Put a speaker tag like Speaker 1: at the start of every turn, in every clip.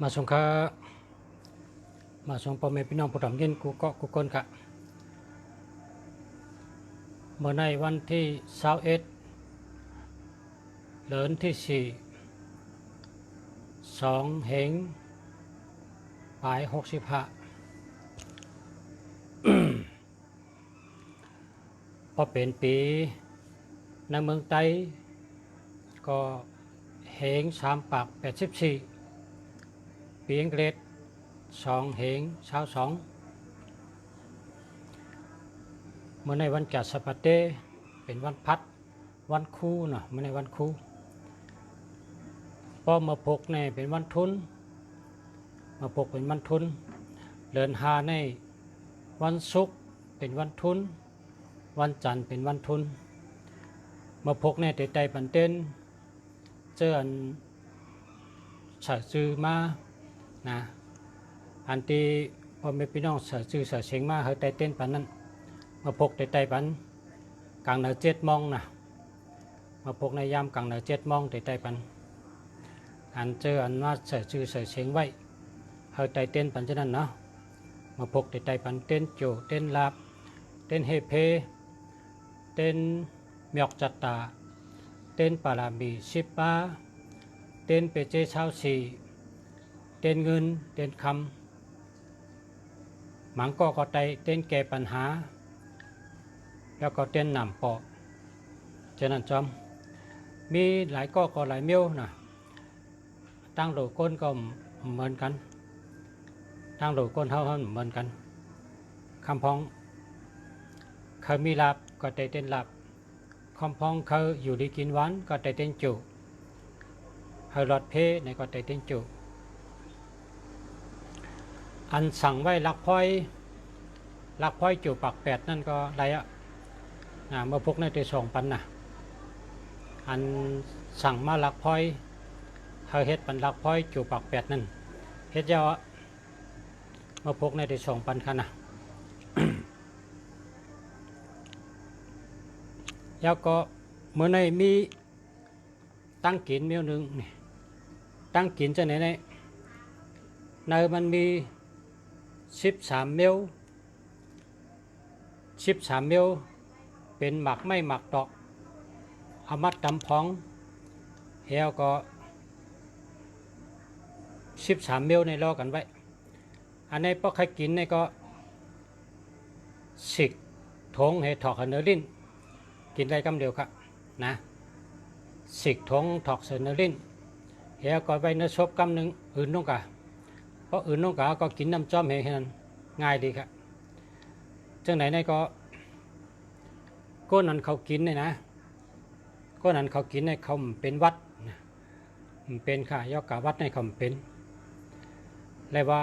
Speaker 1: มาส่งค่ะมาส่งพ่อแม่พี่น้องผู้ทำยินกูก็กูคนค่ะเมื่อในวันที่21เดือนที่4 2เหงปลาย65พอเป็นปีในเมืองไต้ก็เหง3 ปาก 84ปีอังกฤษ2เหง22เมื่อในวันจัดสปาเต้เป็นวันพัดวันคู่เนาะเมื่อในวันคู่พอมาพกในเป็นวันทุนมาพกเป็นวันทุนเดินหาในวันศุกร์เป็นวันทุนวันจันทร์เป็นวันทุนมาพกในเตไตปันเต้นเจออันเสือซื้อมานะอันที่พอไม่พี่น้องเสือซื้อเสือเสียงมาเฮาไตเต้นปันนั้นมาพกไตปันกลางเหนือ7 โมงนะมาพกในยามกลางเหนือ7 โมงไตปันอันเจออันว่าเสือซื้อเสือเสียงไว้เฮาไตเต้นปันฉะนั้นเนาะมาพกไตปันเต้นโจเต้นลาบเต้นเฮเพเต้นเมียกจัตตาเต้นปารามี10 ป้าเต้นเปเจชาวสีเต้นเงินเต้นคำหมังก็ไตเต้นแก้ปัญหาแล้วก็เต้นหนำปอฉะนั้นจอมมีหลายก็หลายเมียวนะตั้งโหลก้นก็เหมือนกันตั้งโหลก้นเท่าเหมือนกันคำพ้องเคยมีลาบก็ไตเต้นลาบคำพ้องเคยอยู่ดีกินหวานก็ไตเต้นจูเฮรอดเพในก็ไตเต้นจูอันสั่งไว้ลักพ้อยจูปาก8นั่นก็ได้อะเมื่อพกในตัว2 ปันนะอันสั่งมาลักพ้อยเฮเฮ็ดปันลักพ้อยจูปาก8นั่นเฮ็ดยาวเมื่อพกในตัว2 ปันค่ะนะ แล้วก็เมื่อในมีตั้งกินเมียวหนึ่งนี่ตั้งกินจะไหนในมันมี13 เมียวเป็นหมักไม่หมักดอกเอามัดตำพองเฮียวก็13 เมียวในรอกันไว้อันนี้พอใครกินในก็สิกทงให้ถอกเนื้อลิ้นกินได้กำเดียวครับนะสิกทงถอกเนื้อลิ้นเฮียก็ไปเนื้อซบกำหนึ่งอื่นน้องกะเพราะอื่นน้องกะก็กินน้ำจ้อมให้นั้นง่ายดีครับจังไหนในก็ก้นนั้นเขากินเนี่ยนะก้นนั้นเขากินในเขาเป็นวัดเป็นค่ะยกกะวัดในเขาเป็นเลยว่า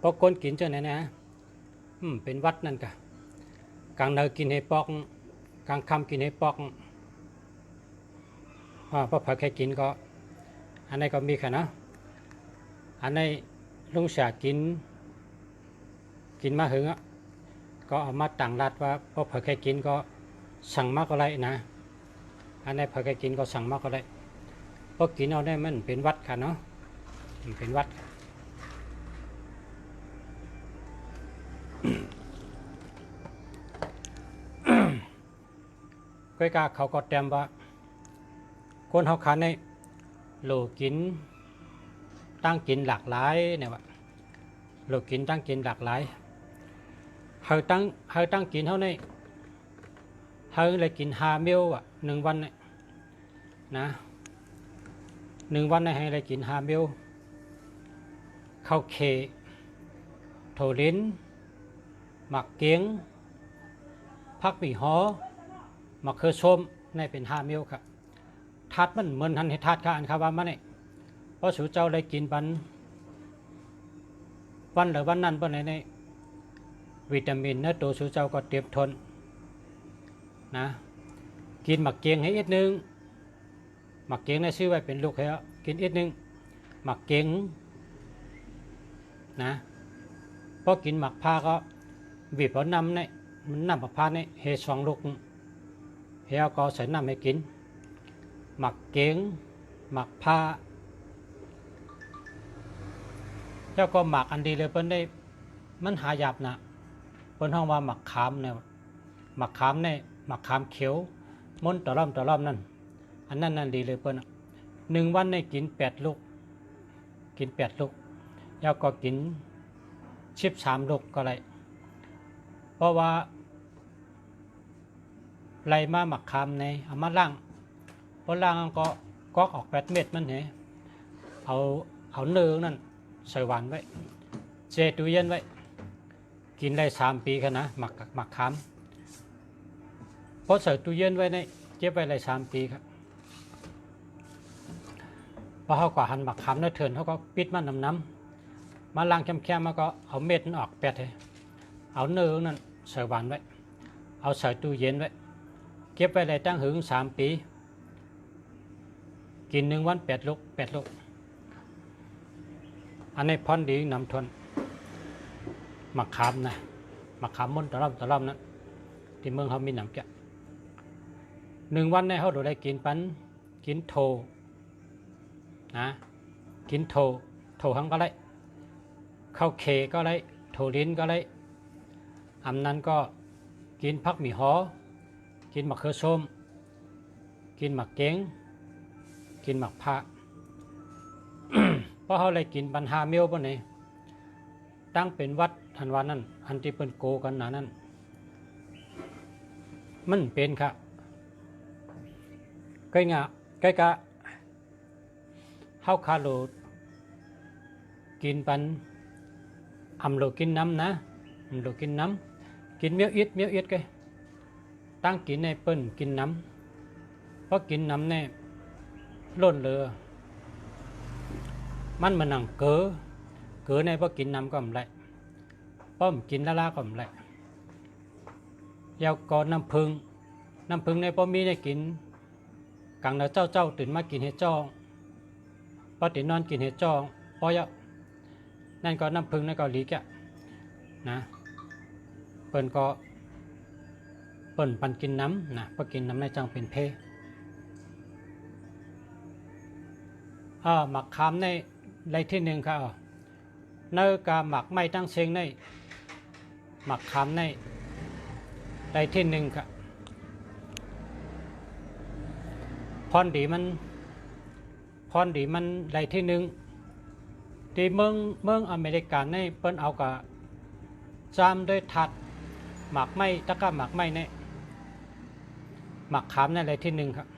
Speaker 1: พอก้นกินจังไหนนะเป็นวัดนั่นกะกลางเนยกินให้ปอกกลางคำกินให้ปอกพอผักแค่กินก็อันนี้ก็มีค่ะนะอันนี้ลุงเสียกินมาหึงก็เอามาต่างรัดว่าพอผักแค่กินก็สั่งมากอะไรนะอันนี้ผักแค่กินก็สั่งมากอะไรพอกินเอาได้มันเป็นวัดค่ะเนาะมันเป็นวัดก้อยกาเขาก็เต็มว่าคนเขาขันในโลกินตั้งกินหลากหลายเนี่ยว่าโลกินตั้งกินหลากหลายเฮาตั้งกินเท่านี้เฮาเลยกิน5 เมียว1 วันเนี่ยนะ1 วันให้เลยกิน5 เมียวข้าวเคโถลิ้นหมักเกียงผักปีหอมะเขือส้มในเป็น5 เมียวครับทัดมันเหมือนทันให้ทัดค่ะอันคำว่ามันเนี่ยเพราะสูเจ้าได้กินวันหรือวันนั้นวันไหนในวิตามินเนื้อตัวสูเจ้าก็เตรียมทนนะกินหมักเกียงให้อีกนึงหมักเกียงในซื้อไว้เป็นลูกให้กินอีกนึงหมักเกียงนะพอกินหมักผ้าก็บีบเอาน้ำเนี่ยมันน้ำหมักผ้าเนี่ยเฮ2 ลูกเฮียก็ใส่น้ำให้กินหมักเกียงหมักผ้า แล้วก็หมักอันดีเลยเปิ้นได้มันหายาบนะเปิ้นห้องว่าหมักขามเนี่ยหมักขามเนี่ยหมักขามเขียวม้นต่อรอบนั่นอันนั้นนั่นดีเลยเปิ้น1 วันได้กิน8 ลูกกิน8 ลูกแล้วก็กิน13 ลูกก็ได้เพราะว่าไหลมาหมักขามในเอามาล้างพอล้างก็กอกออก8 เม็ดมันเหเอาเนื้อนั่นใส่หวานไว้เจตู้เย็นไว้กินได้3 ปีค่ะนะหมักขามเพราะใส่ตู้เย็นไว้ในเก็บไว้ได้3 ปีครับพอเขาก็หั่นหมักขามในเถินเขาก็ปิดมันน้ำมาล้างแคมๆมาก็เอาเม็ดมันออก8เลยเอาเนื้อนั่นใส่หวานไว้เอาใส่ตู้เย็นไว้เก็บไว้ได้ตั้งถึง3 ปีกิน1 วัน8 ลูกอันนี้พอนดีนำทนหมักขามนะหมักขามม้นตะล่อมนั้นที่เมืองเขามีน้ำแกะ1 วันในเขาได้กินปันกินโถนะกินโถทั้งก็ได้ข้าวเคก็ได้โถลิ้นก็ได้อันนั้นก็กินผักหมี่หอกินมะเขือส้มกินหมักเก้งกินหมักผ้า เพราะเขาเลยกินปัญหาเมียวปะเนี่ยตั้งเป็นวัดทันวันนั้นอันที่เป็นโกกันหนานั้นมันเป็นค่ะใกล้กะเฮาคาโลกินปันอำโลกินน้ำนะอำโลกินน้ำกินเมียวอิดกันตั้งกินในเปิ้นกินน้ำเพราะกินน้ำเนี่ยล้นเรือมันมานั่งเก๋ในเพราะกินน้ำก็ไม่ได้เพราะกินละก็ไม่ได้ยาวก่อนน้ำพึ่งในเพราะมีได้กินกังแล้วเจ้าตื่นมากินเห็ดจ้องพอตื่นนอนกินเห็ดจ้องพอเยอะนั่นก็น้ำพึ่งนั่นก็ลีกะนะเปิ้นก็เปิ้นปันกินน้ำนะเพราะกินน้ำในจังเป็นเพหมักขามในไรที่1ครับเนื้อกาหมักไม่ตั้งเชียงในหมักขามในไรที่1ครับพรดีมันไรที่1ที่เมืองอเมริกันในเปิ้นเอากะจามด้วยถัดหมักไม่ตะก้าหมักไม่ในหมักขามในไรที่1ครับ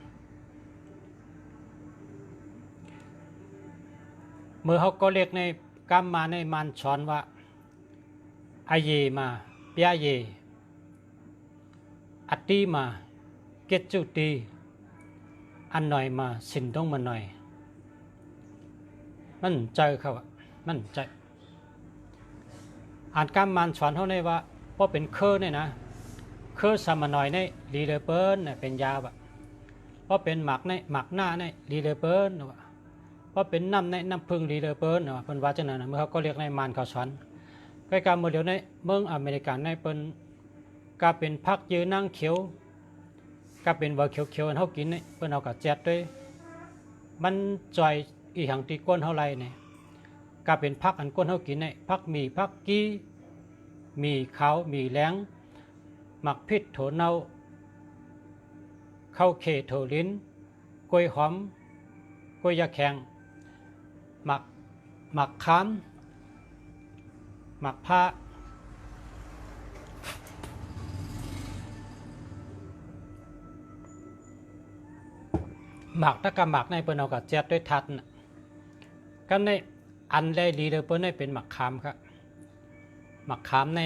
Speaker 1: เมื่อเขาก็เรียกในกรรมมาในมันสอนว่าอาเยมาเปียเยอัตตีมาเกจจุตีอันหน่อยมาสินต้องมาหน่อยมันใจเขาอะมันใจอ่านกรรมมันสอนเขาในว่าเพราะเป็นเคอเนี่ยนะเคอสมาหน่อยในรีเลเปิลเนี่ยเป็นยาแบบเพราะเป็นหมักในหมักหน้าในรีเลเปิลว่าเพราะเป็นน้ำพึ่งรีเลเปิลเป็นว่าจังนั้นเมื่อเขาก็เรียกในมันเขาสอนใกล้การเมื่อเดียวในเมืองอเมริกันในเป็นก็เป็นพักยืนนั่งเขียวก็เป็นว่าเขียวๆเขากินเนี่ยเพื่อนเอากับแจ็ดด้วยมันจ่อยอีหังตีก้นเขาไรเนี่ยก็เป็นพักอันก้นเขากินเนี่ยพักมีพักกี้มีขาวมีแหลงหมักพิษโถเน่าเข้าเขโถลิ้นกล้วยหอมกล้วยยาแข็งหมักขามหมักผ้าหมักตะกะหมักในเปิ้นเอากับแจ๊ดด้วยทัดนะกันในอันได้ดีเลยเปิ้นได้เป็นหมักขามครับหมักขามใน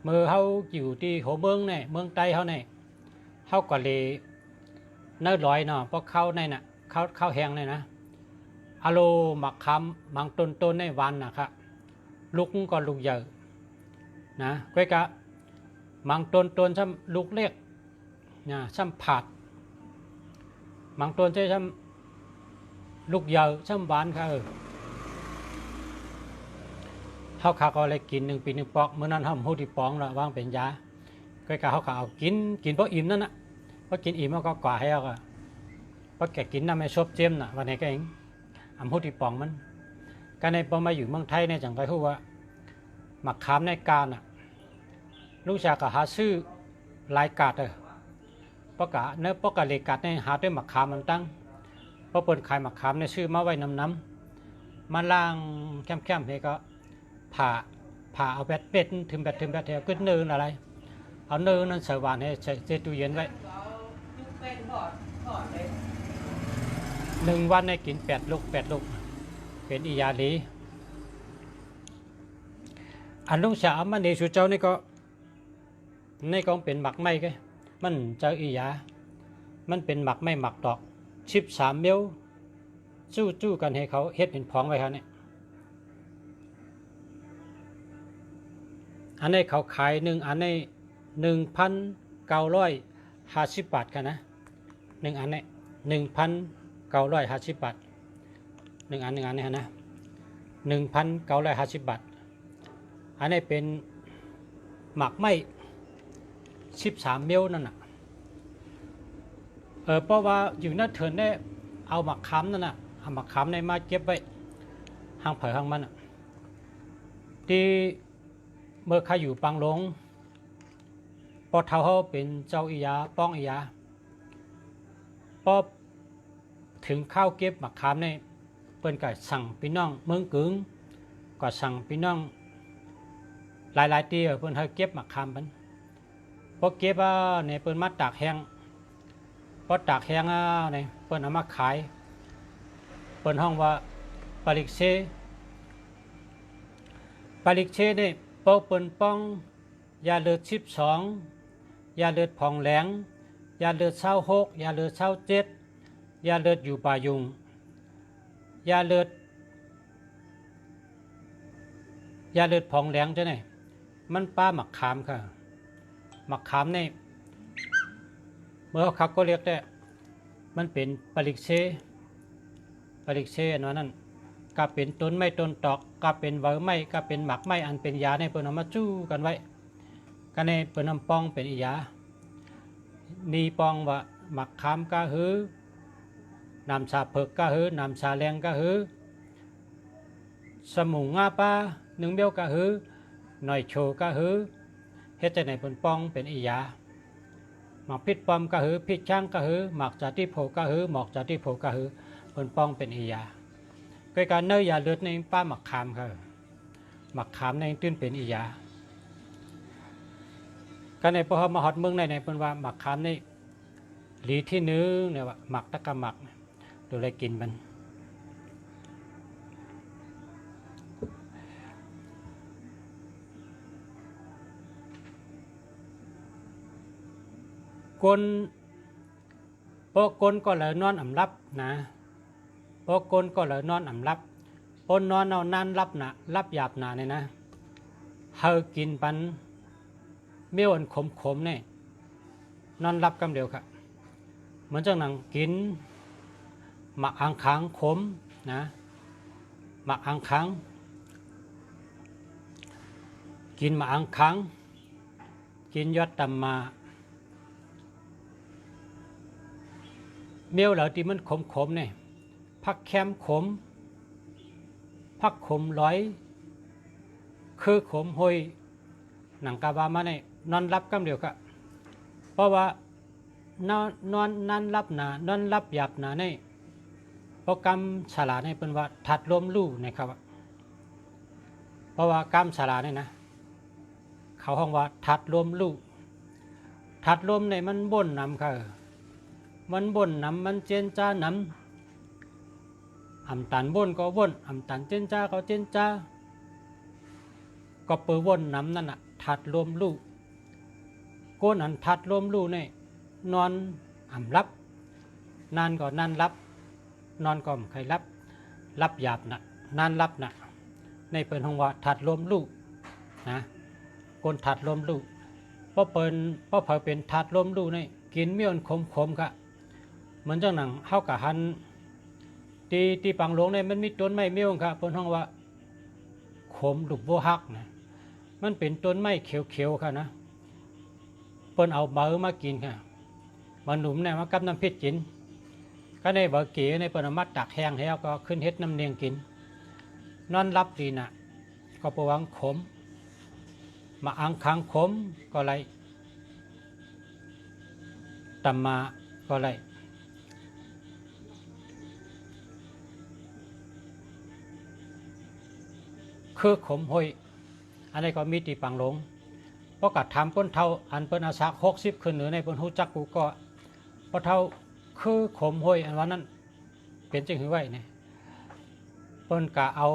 Speaker 1: มือเขาอยู่ที่หัวเมืองในเมืองใต้เขาในเขาก็เลยเนื้อลอยเนาะเพราะเข้าในน่ะเข้าแห้งเลยนะอะโลหมักขามหมักต้นในวันนะครับลูกก็ลูกใหญ่นะก้อยกะหมักต้นซ้ำลูกเล็กนะซ้ำผัดบางต้นใช้ทำลูกยาวช่ำหวานค่ะเขาขาก็เลยกิน1 ปี 1 ปอกเมื่อนั้นทำหูที่ปองละว่างเป็นยาก็กะเขาเอากินเพราะอิ่มนั่นนะเพราะกินอิ่มมันก็กว่าให้เขาเพราะแกกินน้ำไม่ชอบเจียมน่ะวันไหนก็เองหูที่ปองมัน การในพอมาอยู่เมืองไทยเนี่ยจังไปพูดว่าหมักขามในการอ่ะลูกชายก็หาซื้อหลายกาดปกะเนื้อปกะเลกาดในหาด้วยหมักขามมันตั้งพอเปิดขายหมักขามในซื้อมาไว้น้ำมาล่างแคมๆนี่ก็ผ่าเอาแบตเป็ดถึงแบตเทวขึ้นเนินอะไรเอาเนินนั้นใส่หวานให้ใส่ตู้เย็นไว้1 วันให้กิน8 ลูกเป็นอียาลีอันลุงสาวมันในสุเจ้านี่ก็เป็นหมักไม้ก็มันเจออียามันเป็นหมักไม้หมักดอก13 เมลจู้กันให้เขาเฮ็ดเป็นผองไว้ครับเนี่ยอันนี้เขาขาย1 อันนี้1,950 บาทกันนะ1 อันนี้1,950 บาท1 อันนี้นะ1,950 บาทอันนี้เป็นหมักไม้13 เมลนั่นน่ะเพราะว่าอยู่นั่นเถินได้เอาหมักขามนั่นน่ะเอาหมักขามในมาเก็บไว้ห่างเผยห่างมันที่เมื่อข้าอยู่ปังหลงพอเท่าเขาเป็นเจ้าอียาป้องอียาพอถึงข้าวเก็บหมักขามในเปิ้นก็สั่งพี่น้องเมืองกึ่งก็สั่งพี่น้องหลายๆตีเปิ้นให้เก็บหมักขามมันพอเก็บในเปิ้นมาตากแห้งพอตากแห้งในเปิ้นเอามาขายเปิ้นห้องว่าปลิกเชนี่เปิ้นป้องยาเลือด12ยาเลือดผ่องแหลงยาเลือด26ยาเลือด27ยาเลือดอยู่ป่ายุงยาเลือดผ่องแหลงจะไหนมันป้าหมักขามค่ะหมักขามนี่เมื่อเขาก็เรียกได้มันเป็นปลิกเชนั้นก็เป็นต้นไม้ต้นตอกก็เป็นเวอร์ไม้ก็เป็นหมักไม้อันเป็นยาในเปิ้นเอามาจู้กันไว้ก็ในเปิ้นนำปองเป็นอียานีปองว่าหมักขามก็หือน้ำชาเผือกก็หือน้ำชาแรงก็หือสมุงงาปลา1 เบี้ยวก็หือหน่อยโชก็หือเฮ็ดจังได๋เปิ้นปองเป็นอียาหมักพิษปอมก็หือพิษช่างก็หือหมักจาติโผก็หือหมอกจาติโผก็หือเปิ้นปองเป็นอียาก็การเนยยาเลือดในป้าหมักขามค่ะหมักขามในตื้นเป็นอียาก็ในพอมาฮอดเมืองในเพิ่นว่าหมักขามนี่หลีที่1เนี่ยว่าหมักตะกะหมักดูเลยกินมันกลก็เลยนอนอำรับนะพอกลก็เลยนอนอำรับปนนอนเอานั่นรับนะรับหยาบหนาเนี่ยนะเฮากินปันเมี่ยวอันขมเนี่ยนอนรับกำเดียวค่ะเหมือนจังหนังกินหมักอังคังขมนะหมักอังคังกินหมักอังคังกินยอดตำมาเมี่ยวเหล่าที่มันขมเนี่ยผักแคมขมผักขมร้อยคือขมหอยหนังกาบามาเนี่ยนอนรับกำเดียวกะเพราะว่านอนนั่นรับหนานอนรับหยาบหนาเนี่ยโปรแกรมฉลาดเนี่ยเป็นว่าถัดลมลู่นะครับเพราะว่ากรรมฉลาดเนี่ยนะเขาห้องว่าถัดลมลู่ถัดลมเนี่ยมันบ่นนำค่ะมันบ่นนำมันเจนจ้านำอำตันบ่นก็บ่นอำตันเจนจ้าก็เจนจ้าก็เปื้อบ่นน้ำนั่นน่ะถัดลมลู่ก้นอันถัดลมลู่เนี่ยนอนอำรับนานก็นานรับนอนก็ใครรับหยาบน่ะนานรับน่ะในเปิ้นห้องว่าถัดลมลู่นะก้นถัดลมลู่เพราะเผยเป็นถัดลมลู่เนี่ยกินเมี่ยนขมค่ะเหมือนจังหนังเฮากะหันที่ปังหลวงเนี่ยมันมีต้นไม้เมี่ยงครับเปิ้นห้องว่าขมลูกบัวฮักนะมันเป็นต้นไม้เขียวๆค่ะนะเปิ้นเอาเบอร์มากินค่ะมาหนุ่มเนี่ยมากับน้ำพริกกินก็ในเบอร์เก๋ในเปิ้นเอามาตักแห้งแล้วก็ขึ้นเฮ็ดน้ำเนียงกิน นอนรับดีน่ะก็ประวังขมมาอังคังขมก็ไรตัมมาก็ไรคือขมห้อยอันนี้ก็มีตีปังหลงเพราะกัดทำเปิ้นเท่าอันเปิ้นอาศัก60ขึ้นเหนือในเปิ้นฮู้จักกูก็เพราะเท่าคือขมห้อยอันวันนั้นเป็นจึงหือไว้เนี่ยเปิ้นกะเอา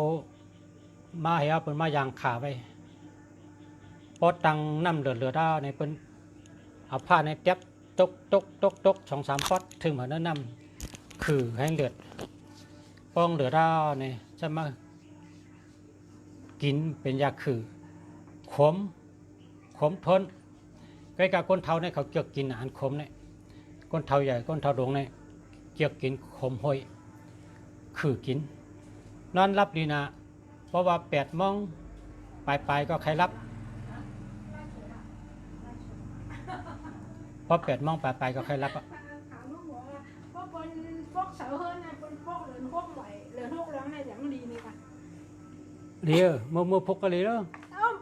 Speaker 1: มาให้เอาเปิ้นมายางขาไว้พอตังน้ำเลือดในเปิ้นเอาผ้าในเตียบตก2-3 ป๊อดถึงเหมือนน้ำคือให้เลือดป้องเลือดเนี่ยจะมากินเป็นยาคือขมทนใกล้กับก้นเท้าเนี่ยเขาเกี่ยวกินอาหารขมเนี่ยก้นเท้าใหญ่ก้นเท้าดงเนี่ยเกี่ยวกินขมห้อยคือกินนอนรับดีนะเพราะว่า8 โมงปลายก็ใครรับเพราะ8 โมงปลายก็ใครรับอ่ะเดี๋ยวมือพกกันเลยเนาะ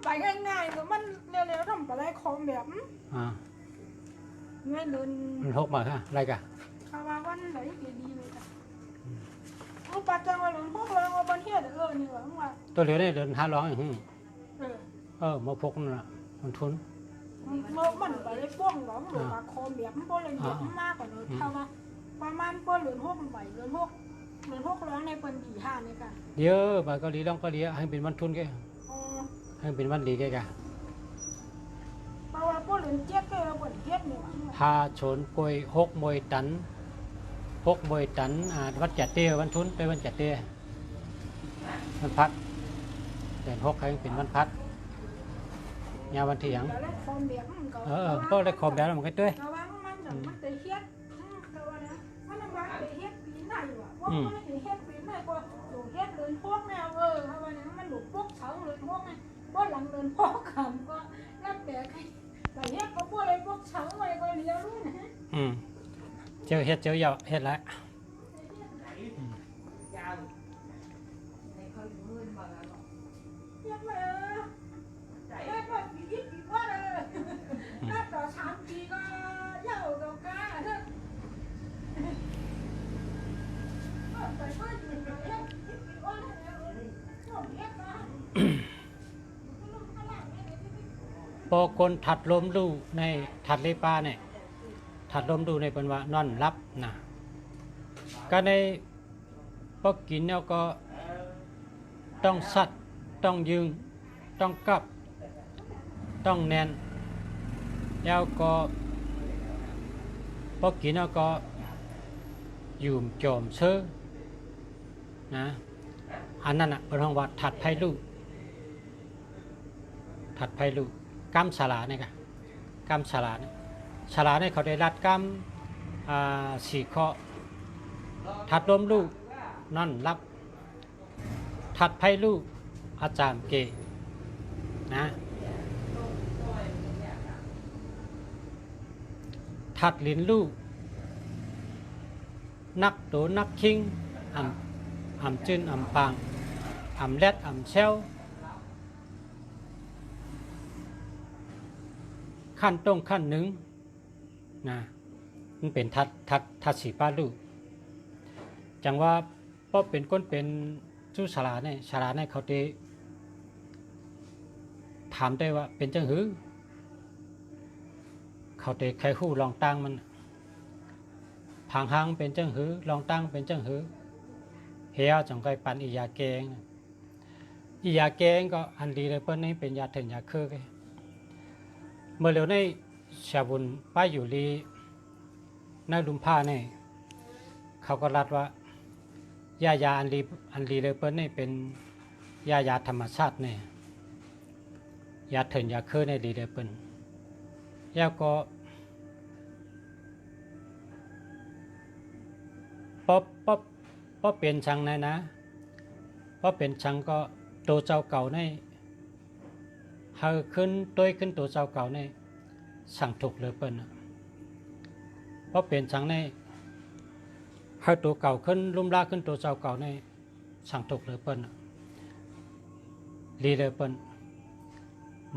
Speaker 2: ไปง่ายๆแต่มันเร็วๆทำไปได้ของแบบไม่เดิน
Speaker 1: มันพกมาค่ะอะไรกัน
Speaker 2: คาว่าวันไหนดีเลยจ้ะเอาปัจจัยมาหลุนพกเลยมาบนเทียดนี่หรอว่า
Speaker 1: ตัวเหลือเนี่ยเดิน500อย่างมาพกนั่นแหละมันทุน
Speaker 2: มันไปได้ป้องหรอหรือมาคอแบบมันป้อนเลยเยอะมากกว่าเลยคาว่าประมาณป้อนเหลือ6ใบเหลือ6ร้องในเป็นดี5นี่กัน
Speaker 1: เยอะไปเกาหลีต้องเกาหลีให้เป็นวันทุนแกให้เป็นวันดีแก
Speaker 2: เพราะว่าป้อนเหลือ7ก็เราเป็น7นี่
Speaker 1: พาชนป่วย6 มวยตันวันจัดเตี้ยวันทุนไปวันจัดเตี้ยวันพัดแต่6ให้เป็นวันพัดยาวันเถียงก็ได้คอมแบบมันก็ด้วย
Speaker 2: ก็หลังเดินพอกคำก็รับแต่เฮ็ดก็พวกอะไรพวกเฉาอะไรก็เลี้ยงรู้นะ
Speaker 1: เจ้าเฮ็ดยาวเฮ็ดแล้วพอคนถัดลมดูในถัดเลปาเนี่ยถัดลมดูในเป็นว่านอนรับนะก็ในพอกินแล้วก็ต้องสัดต้องยืงต้องกลับต้องแน่นแล้วก็พอกินแล้วก็ยืมจอมเชื้อนะอันนั้นเป็นห้องว่าถัดไพลูกำฉลาเนี่ยค่ะกำฉลาเนี่ยเขาได้รัดกำ4 ข้อถัดลมลูกนั่นรับถัดไพลูกอาจารย์เกนะถัดลิ้นลูกนักโดนักคิงอ่ำจืนอ่ำปางอ่ำแรดอ่ำเชลขั้นต้งขั้นหนึ่งนะมันเป็นทัดสีป้าลูกจังว่าเพราะเป็นก้นเป็นชู้ฉลาเนี่ยเขาได้ถามได้ว่าเป็นจังหือเขาได้ใครหู้ลองตั้งมันผางหางเป็นจังหือลองตั้งเป็นจังหือเฮียจังไกปันอียาแกงก็อันดีเลยเปิ้นนี่เป็นยาถึงยาคือกันเมื่อเร็วในชาบุญป้ายอยู่ลีในลุมผ้าเนี่ยเขาก็รัดว่ายาอันลีเลยเปิ้นนี่เป็นยาธรรมชาติเนี่ยยาถึงยาคือในลีเลยเปิ้นแล้วก็พอเป็นชังนะพอเป็นชังก็ตัวเจ้าเก่าในเฮาขึ้นตัวเจ้าเก่าในสั่งถูกเลยเปิ้นเพราะเปลี่ยนชังในเฮาตัวเก่าขึ้นลุ่มล่าขึ้นตัวเจ้าเก่าในสั่งถูกเลยเปิ้น ลีเลยเปิ้น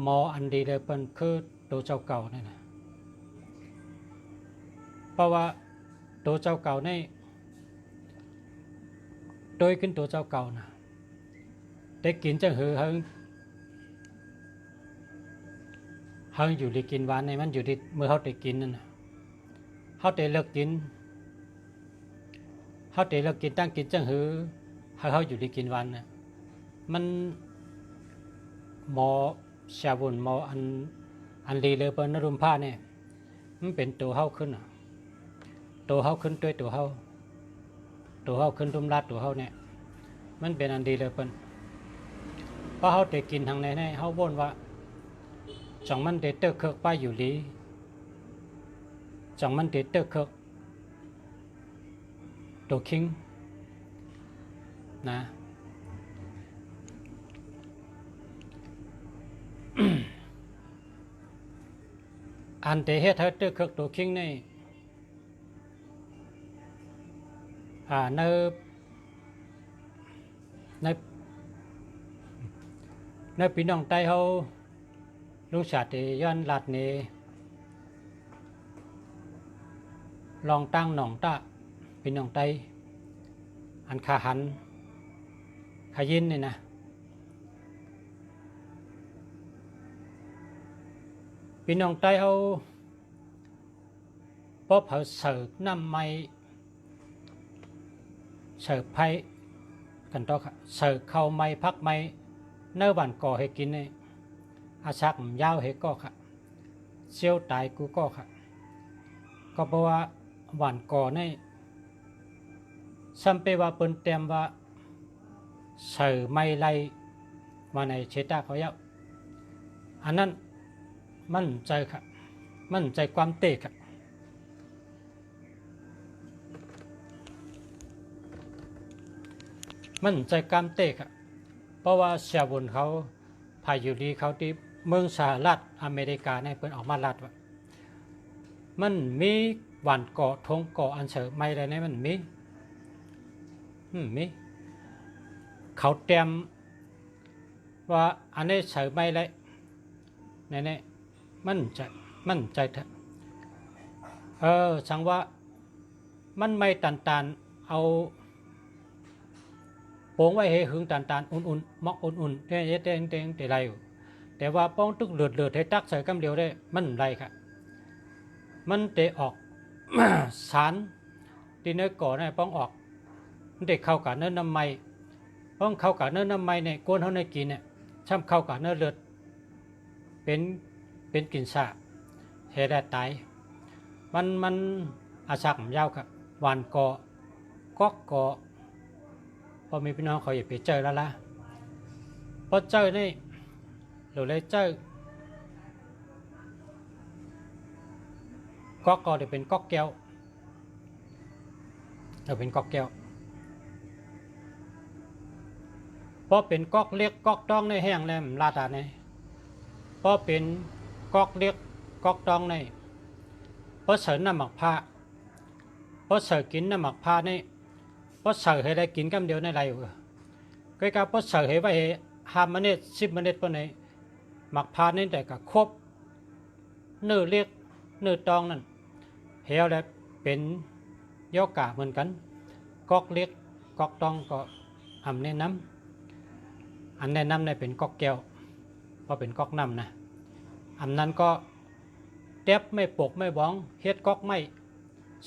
Speaker 1: หมออันดีเลยเปิ้นคือตัวเจ้าเก่านี่นะเพราะว่าตัวเจ้าเก่านี่โดยขึ้นตัวเจ้าเก่านะได้กินจังหือเฮิงอยู่ดีกินหวานในมันอยู่ที่เมื่อเขาได้กินนั่นนะเขาได้เลิกกินตั้งกินจังหือเขาอยู่ดีกินหวานนะมันหมอชาบุญหมออันดีเลยเปิ้นนรุมผ้าเนี่ยมันเป็นตัวเฮาขึ้นอ่ะตัวเฮาขึ้นด้วยตัวเฮาขึ้นรุมรัดตัวเฮาเนี่ยมันเป็นอันดีเลยเปิ้นเพราะเฮาได้กินทางไหนเฮาบ่นว่าจังมันได้เตอร์เคิกไปอยู่ลีจังมันได้เตอร์เคิกตัวคิงนะอันเดเฮ็ดให้เตอร์เคิกตัวคิงนี่ในพี่น้องใต้เขาลูกชาติย้อนลัดนี่ลองตั้งหนองตะพี่น้องใต้อันขาหันขายินนี่นะพี่น้องใต้เขาพบเขาเสิร์ฟน้ำไม้เสิร์ฟไผ่กันต่อเสิร์ฟเข้าไม้พักไม้เนื้อบันก่อให้กินนี่อาชักยาวให้ก็ค่ะเชี่ยวตายกูก็ค่ะก็เพราะว่าหวานก่อนี่ซ้ำไปว่าเปิ้นเตรียมว่าเสิร์ฟไม้ไล่มาในเชตาเขาเยาอันนั้นมั่นใจค่ะมั่นใจความเตะค่ะมั่นใจความเตะค่ะเพราะว่าเสียบุญเขาพายุดีเขาที่เมืองสหรัฐอเมริกาเนี่ยเพิ่นออกมาลัดว่ามันมีหวานเกาะทงเกาะอันเสริมไม่ได้เนี่ยมันมีเขาเตรียมว่าอันนี้เสริมไม่เลยเนี่ยมั่นใจเถอะสังว่ามันไม่ตันเอาโป่งไว้ให้หึงตันอุ่นมอกอุ่นเนี่ยเต้งแต่ไรอยู่แต่ว่าป้องตึกเลือดให้ตักใส่กำเดียวได้มันไรค่ะมันเตะออก สารที่เนื้อก่อเนี่ยป้องออกมันเตะเข้ากับเนื้อน้ำไม้ป้องเข้ากับเนื้อน้ำไม้เนี่ยก้นเขาในกินเนี่ยช่ำเข้ากับเนื้อเลือดเป็นกินสะเหตุตายมันอาชักยาวครับหวานเกาะก๊อกเกาะพอมีพี่น้องเขาอย่าไปเจอแล้วล่ะพอเจอนี่หรือเลยเจอก๊อกเกาะจะเป็นก๊อกแก้วเป็นก๊อกแก้วพอเป็นก๊อกเล็กก๊อกต้องในแห้งแหลมลาดาเนี่ยพอเป็นก๊อกเล็กก๊อกต้องในพอเสิร์ฟน้ำหมักผ้าพอเสิร์ฟกินน้ำหมักผ้านี่พอเสิร์ฟให้ได้กินกำเดียวในไรอยู่ก็การพอเสิร์ฟให้ไว้5 เมตร 10 เมตรปนในหมักผ้านี่แต่ก็ครบเนื้อเล็กเนื้อตองนั่นเหี่ยวแล้วเป็นยอกาเหมือนกันก๊อกเล็กก๊อกตองก็อันแนะนำในเป็นก๊อกแก้วเพราะเป็นก๊อกน้ำนะอันนั้นก็เต็บไม่ปกไม่บ้องเฮ็ดก๊อกไม่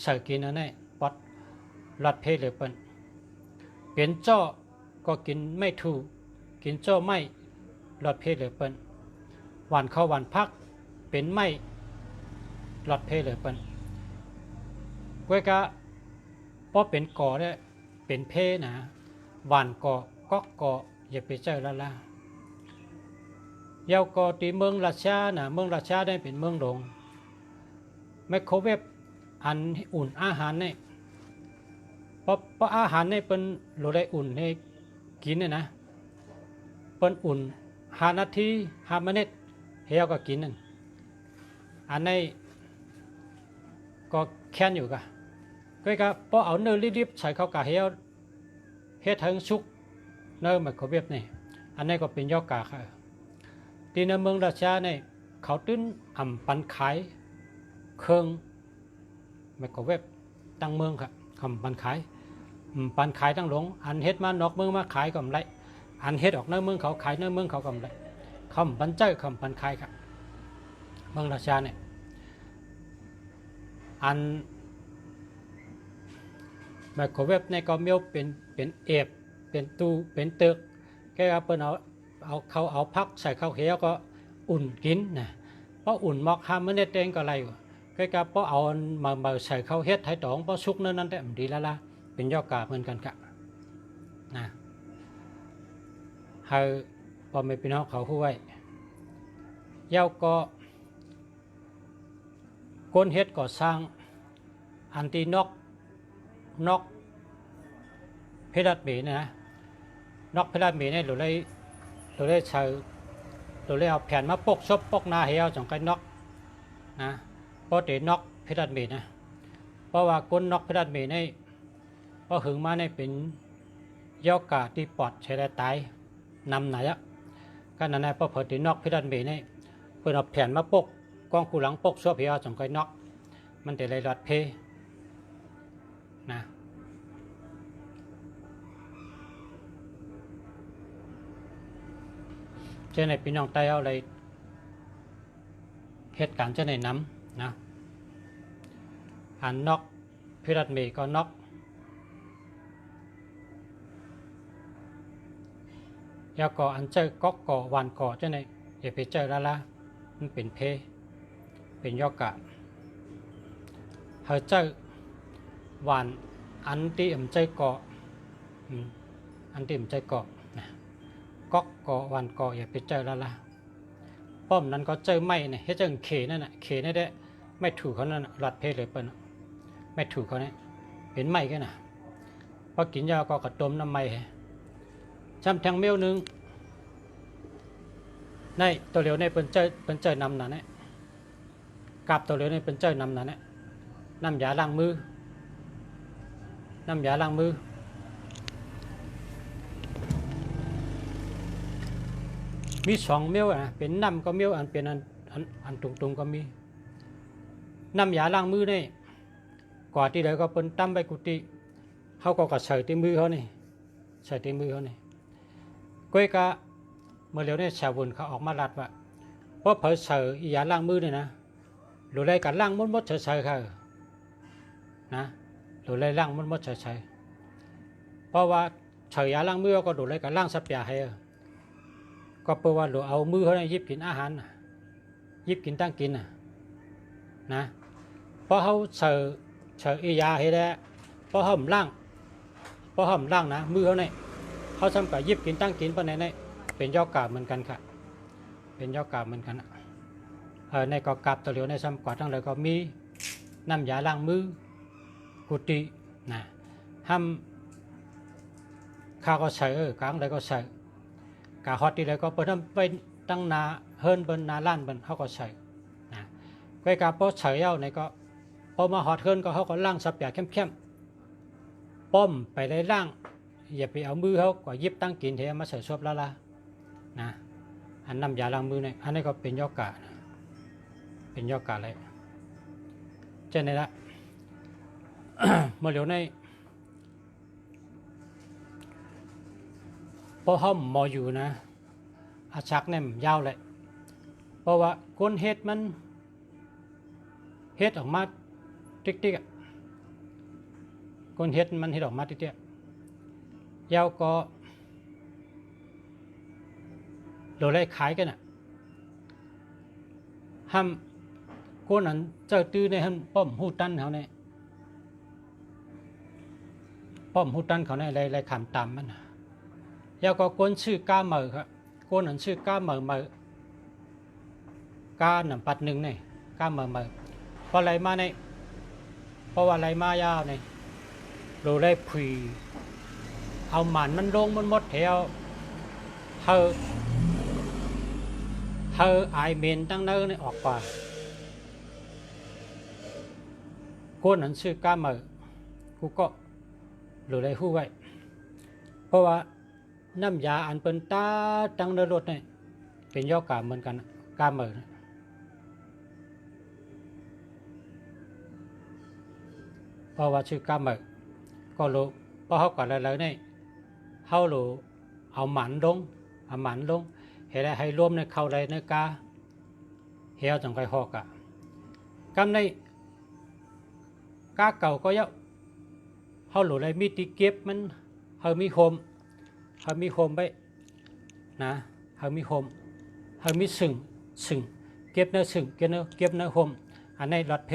Speaker 1: เสิร์ฟกินอันนี้ปอดลัดเพลเลยเปิ้นเป็นเจ้าก็กินไม่ถูกกินเจ้าไม่ลัดเพลเลยเปิ้นหวานข้าวหวานพักเป็นไม่ลัดเพลเลยเปิ้นกวยกะพอเป็นก่อเนี่ยเป็นเพนะหวานก่อก๊อกก่ออย่าไปเจอแล้วล่ะเยาวก่อที่เมืองราชานะเมืองราชาได้เป็นเมืองหลวงไมโครเวฟอันอุ่นอาหารเนี่ยเพราะอาหารเนี่ยเป็นโหลได้อุ่นให้กินเนี่ยนะเป็นอุ่น5 นาที5 เมตรเฮียก็กินนั่นอันนี้ก็แค้นอยู่กะก็พอเอาเนื้อรีบๆใส่เข้ากะเฮียเฮ็ดถึงชุกเนื้อไมโครเวฟนี่ อันนี้ก็เป็นยอกาค่ะที่ในเมืองราชาเนี่ยเขาตื้นปันขายเครื่องไมโครเวฟตั้งเมืองค่ะปันขายตั้งหลงอันเฮ็ดมานอกเมืองมาขายกำไรอันเฮ็ดออกในเมืองเขาขายในเมืองเขากำไรปันเจ้าปันขายค่ะเมืองราชาเนี่ยอันไมโครเวฟในก็มีเป็นเอฟเป็นตู้เป็นตึกแกก็เปิ้นเอาพักใส่ข้าวเขียวก็อุ่นกินนะเพราะอุ่นมอก5 มื้อเต็งก็ไรแกก็เพราะเอามาใส่ข้าวเฮ็ดไถตองเพราะสุกนั้นแต่ดีแล้วล่ะเป็นยอกาเหมือนกันกะนะให้พ่อแม่พี่น้องเขาฮู้ไว้เย้าก็คนเฮ็ดก่อสร้างอันที่นอกเพดานเมนะนอกเพดานเมเนี่ยเราได้ใช้เราได้เอาแผ่นมาปกซบปกหน้าให้เอาจังไก่นอกนะเพราะเดี๋ยวนอกเพดานเมนะเพราะว่าก้นนอกเพดานเมเนี่ยพอหึงมาเนี่ยเป็นยอกาที่ปอดใช้ได้ตายนำไหนอะก็นั่นแหละพอเผยที่นอกเพดานเมเนี่ยเปิดเอาแผ่นมาปกกองกูหลังปกซบให้เอาจังไก่นอกมันจะเลยรอดเพนะเจ้าในพี่น้องไต้เอาอะไรเหตุการณ์เจ้าในน้ำนะอันนอกพิรัตเมก็นอกยาก่ออันเจ้าก็ก่อวันก่อเจ้าในอย่าไปเจอละมันเป็นเพเป็นยอกะเฮาเจ้าวันอันที่ใจเกาะอันที่ใจเกาะนะก๊อกเกาะวันเกาะอย่าไปเจอละป้อมนั้นก็เจอไม่เนี่ยให้เจอเขนั่นน่ะเขนี่ได้ไม่ถูกเขานั่นหลัดเพเลยเปิ้ลไม่ถูกเขาเนี่ยเป็นไม่กันนะพอกินยาก็กระต้มน้ำไม่ช้ำแทงเมี้ยวนึงในตัวเหลียวในเป็นเจอนำนั่นเนี่ยกับตัวเหลียวในเป็นเจอนำนั่นเนี่ยน้ำยาล้างมือมี2 เมี่ยวนะเป็นน้ำก็เมี่ยวอันเป็นอันตรงก็มีน้ำยาล้างมือนี่ก่อนที่เดี๋ยวก็เป็นตั้มไปกุฏิเขาก็ใส่ที่มือเขานี่ก้อยกะเมื่อเร็วนี่ชาวบุญเขาออกมาลัดว่าเพราะเผยใส่ยาล้างมือนี่นะหรือไรกันล้างมดใส่ค่ะนะหรือไรล้างมดใส่เพราะว่าเฉยยาล้างมือก็ดูเลยกับล้างสับยาให้ก็เพราะว่าเราเอามือเขาเนี่ยยิบกินอาหารยิบกินตั้งกินนะเพราะเขาเฉยยาให้ได้เพราะเขาล้างนะมือเขาเนี่ยเขาทำกับยิบกินตั้งกินเพราะในเป็นยอกาบเหมือนกันค่ะเป็นยอกาบเหมือนกันในกอกาบตัวเหลียวในซ้ำกว่าทั้งเลยก็มีน้ำยาล้างมือกุฏินะห้ามข้าก็ใส่กลางเลยก็ใส่กาฮอตที่เลยก็เปิดทำเป็นตั้งนาเฮิร์นเป็นนาล้านเป็นเขาก็ใส่นะก็กาพอใส่เอาในก็พอมาฮอตเฮิร์นก็เขาก็ล่างสับยาเข้มป้อมไปได้ล่างอย่าไปเอามือเขาก็ยิบตั้งกินเทมาใส่ซบละนะอันน้ำยาล้างมือเนี่ยอันนี้ก็เป็นยอกาเป็นยอกาเลยเช่นนี้ละ เมื่อเร็วในพอห้อมมออยู่นะอาชักเนี่ยยาวเลยเพราะว่าก้นเฮ็ดมันเฮ็ดออกมาติ๊กก้นเฮ็ดมันเฮ็ดออกมาติ๊กยาวก็โดนไล่ขายกันห้ามก้นนั้นเจ้าตื้อในห้ามป้อมหูตันเขาเนี่ยป้อมหูตันเขาเนี่ยไล่ขามตามมันยาวก็ก้นชื่อก้าเหมอครับก้นนั้นชื่อก้าเหมอก้าหนังปัดหนึ่งเนี่ยก้าเหมอเพราะอะไรมาเนี่ยเพราะว่าอะไรมายาวเนี่ยเราได้ผุยเอาหมันมันลงมันหมดแถวเธอไอเมนตั้งเนื้อเนี่ยออกไปก้นนั้นชื่อก้าเหมอกูก็เราได้หู้ไว้เพราะว่า น้ำยาอันเป็นตาตั้งในรถเนี่ยเป็นย่อกาเหมือนกันกาเหมือนเพราะว่าชื่อกาเหมือนก็รู้เพราะเขาก่อนอะไรเนี่ยเขารู้เอาหมันลงเห็นอะไรให้รวมในเข้าไรในกาเหี่ยวจังไคหอกกำในกาเก่าก็เยอะเขาหลุดอะไรมีตีเก็บมันเขามีโฮมไปนะเขามีโฮมเขามีสึ่งเก็บเนื้อสึ่งเก็บเนื้อโฮมอันในหลอดเพ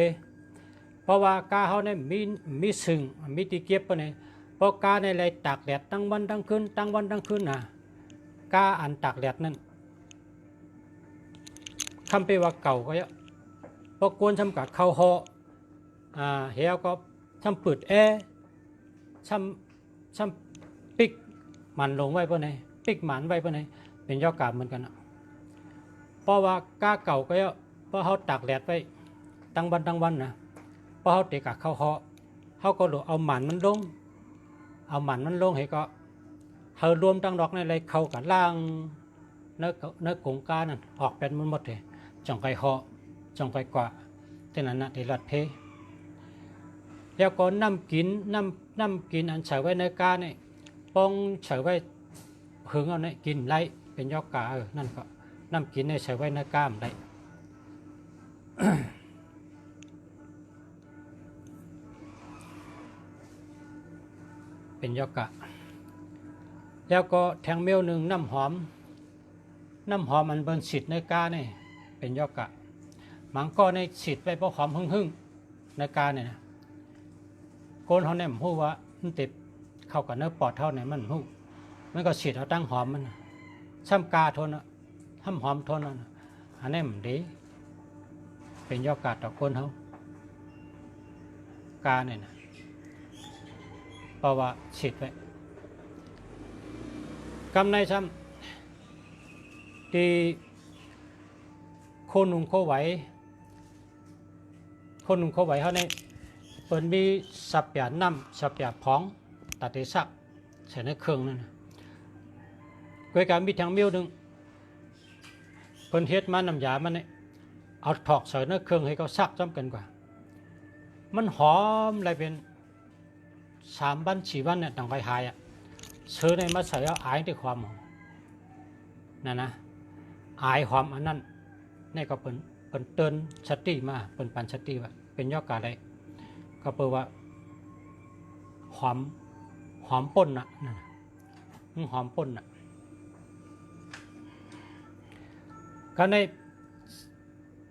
Speaker 1: เพราะว่ากาเขาเนี่ยมีสึ่งมีตีเก็บไปเนี่ยเพราะกาในอะไรตากแดดตั้งวันตั้งคืนนะกาอันตากแดดนั่นคำไปว่าเก่าก็เยอะเพราะกวนทำกับเขาห่อเหี่ยวก็ทำปืดช้ำปิกมันลงไว้ปะไหนปิกหมันไว้ปะไหนเป็นยอกาบเหมือนกันเพราะว่ากาเก่าก็เยอะเพราะเขาตากแดดไว้ตั้งวันนะเพราะเขาเตะกับเขาเขาก็เอาหมันมันลงให้ก็เขารวมตั้งดอกในอะไรเขากับล่างเนื้อกงกานั่นออกเป็นมันหมดเลยจ่องไก่ห่อจ่องไก่กว่าเท่านั้นนะที่รัดเพแล้วก็น้ำกินอันใส่ไว้ในกาเนี่ยป้องใส่ไว้หึงเอาเนี่ยกินไรเป็นยอกานั่นก็น้ำกินเนี่ยใส่ไว้ในกามไร เป็นยอกะแล้วก็แทงเมียวหนึ่งน้ำหอมอันเบิ้ลสิทธิ์ในกาเนี่ยเป็นยอกะมันก็ในสิทธิ์ไปเพราะหอมหึ่งในกาเนี่ยนะโกนเขาเนี่ยมันพูดว่ามันติดเข้ากับเนื้อปอดเท่าเนี่ยมันพูดมันก็สิทธิ์เอาตั้งหอมมันซ้ำกาทนทำหอมทนอันนี้มันดีเป็นยอกะต่อคนเขากาเนี่ยนะเพราะว่าสิทธิ์ไว้กำในซ้ำที่โคนุ่งโคไหวเขาในเปิดมีสับหยาน้ำสับหยาพองตัดได้สักใส่ในเครื่องนั่นกวยการมีทางมิ้วหนึ่งเปิดเฮ็ดมาน้ำยามันเนี่ยเอาถอกใส่ในเครื่องให้เขาซักจ้ำกันกว่ามันหอมอะไรเป็น3 วัน 4 วันเนี่ยต่างไปหายซื้อในมาใส่เอาอายด้วยความหอมนั่นนะอายหอมอันนั้นนี่ก็เป็นเตือนสติมาเป็นปันสติว่าเป็นยอกาได้ก็แปลว่าหอมป่นนั่นหอมป่นก็ใน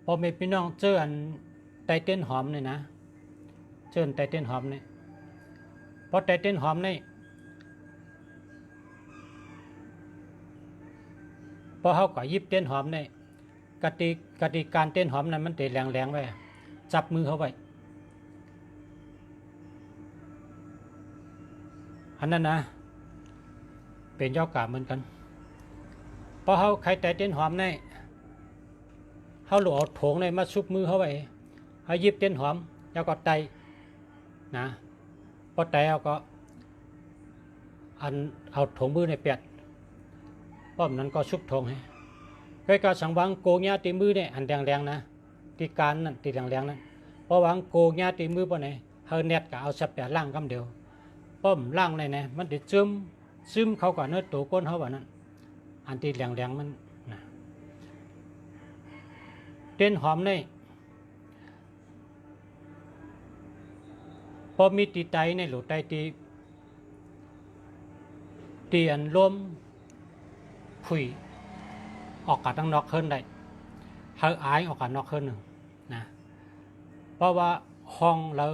Speaker 1: พอมีพี่น้องเจออันไตเต้นหอมเนี่ยนะเจอไตเต้นหอมเนี่ยเพราะไตเต้นหอมนี่พอเขาก็ยิบเต้นหอมนี่กติการเต้นหอมนั้นมันเตะแรงไว้จับมือเขาไว้อันนั้นนะเป็นยอกาเหมือนกันพอเขาใครแต่เต้นหอมนี่เขาหลวเอาโถงในมาซุบมือเขาไว้เขายิบเต้นหอมแล้วก็ไตนะพอแต่ก็เอาถงมือในเปียดป้อมนั้นก็ชุบถงให้ใกล้กับสังวังโกงยาตีมือเนี่ยอันแรงนะตีการนั่นตีแรงนั้นเพราะวังโกงยาตีมือป้อไหนเฮาเน็ตก็เอาสับแปดล่างคำเดียวป้อมล่างในเนี่ยมันติดซึมเขาก่อนเนื้อตัวก้นเขาว่านั้นอันตีแรงมันนะเต้นหอมในพอมีตีไตในหลุดไตตีอันร่วมผุยออกกัดตั้งนอกขึ้นได้เฮาอายออกกัดนอกขึ้นหนึ่งนะเพราะว่าห้องแล้ว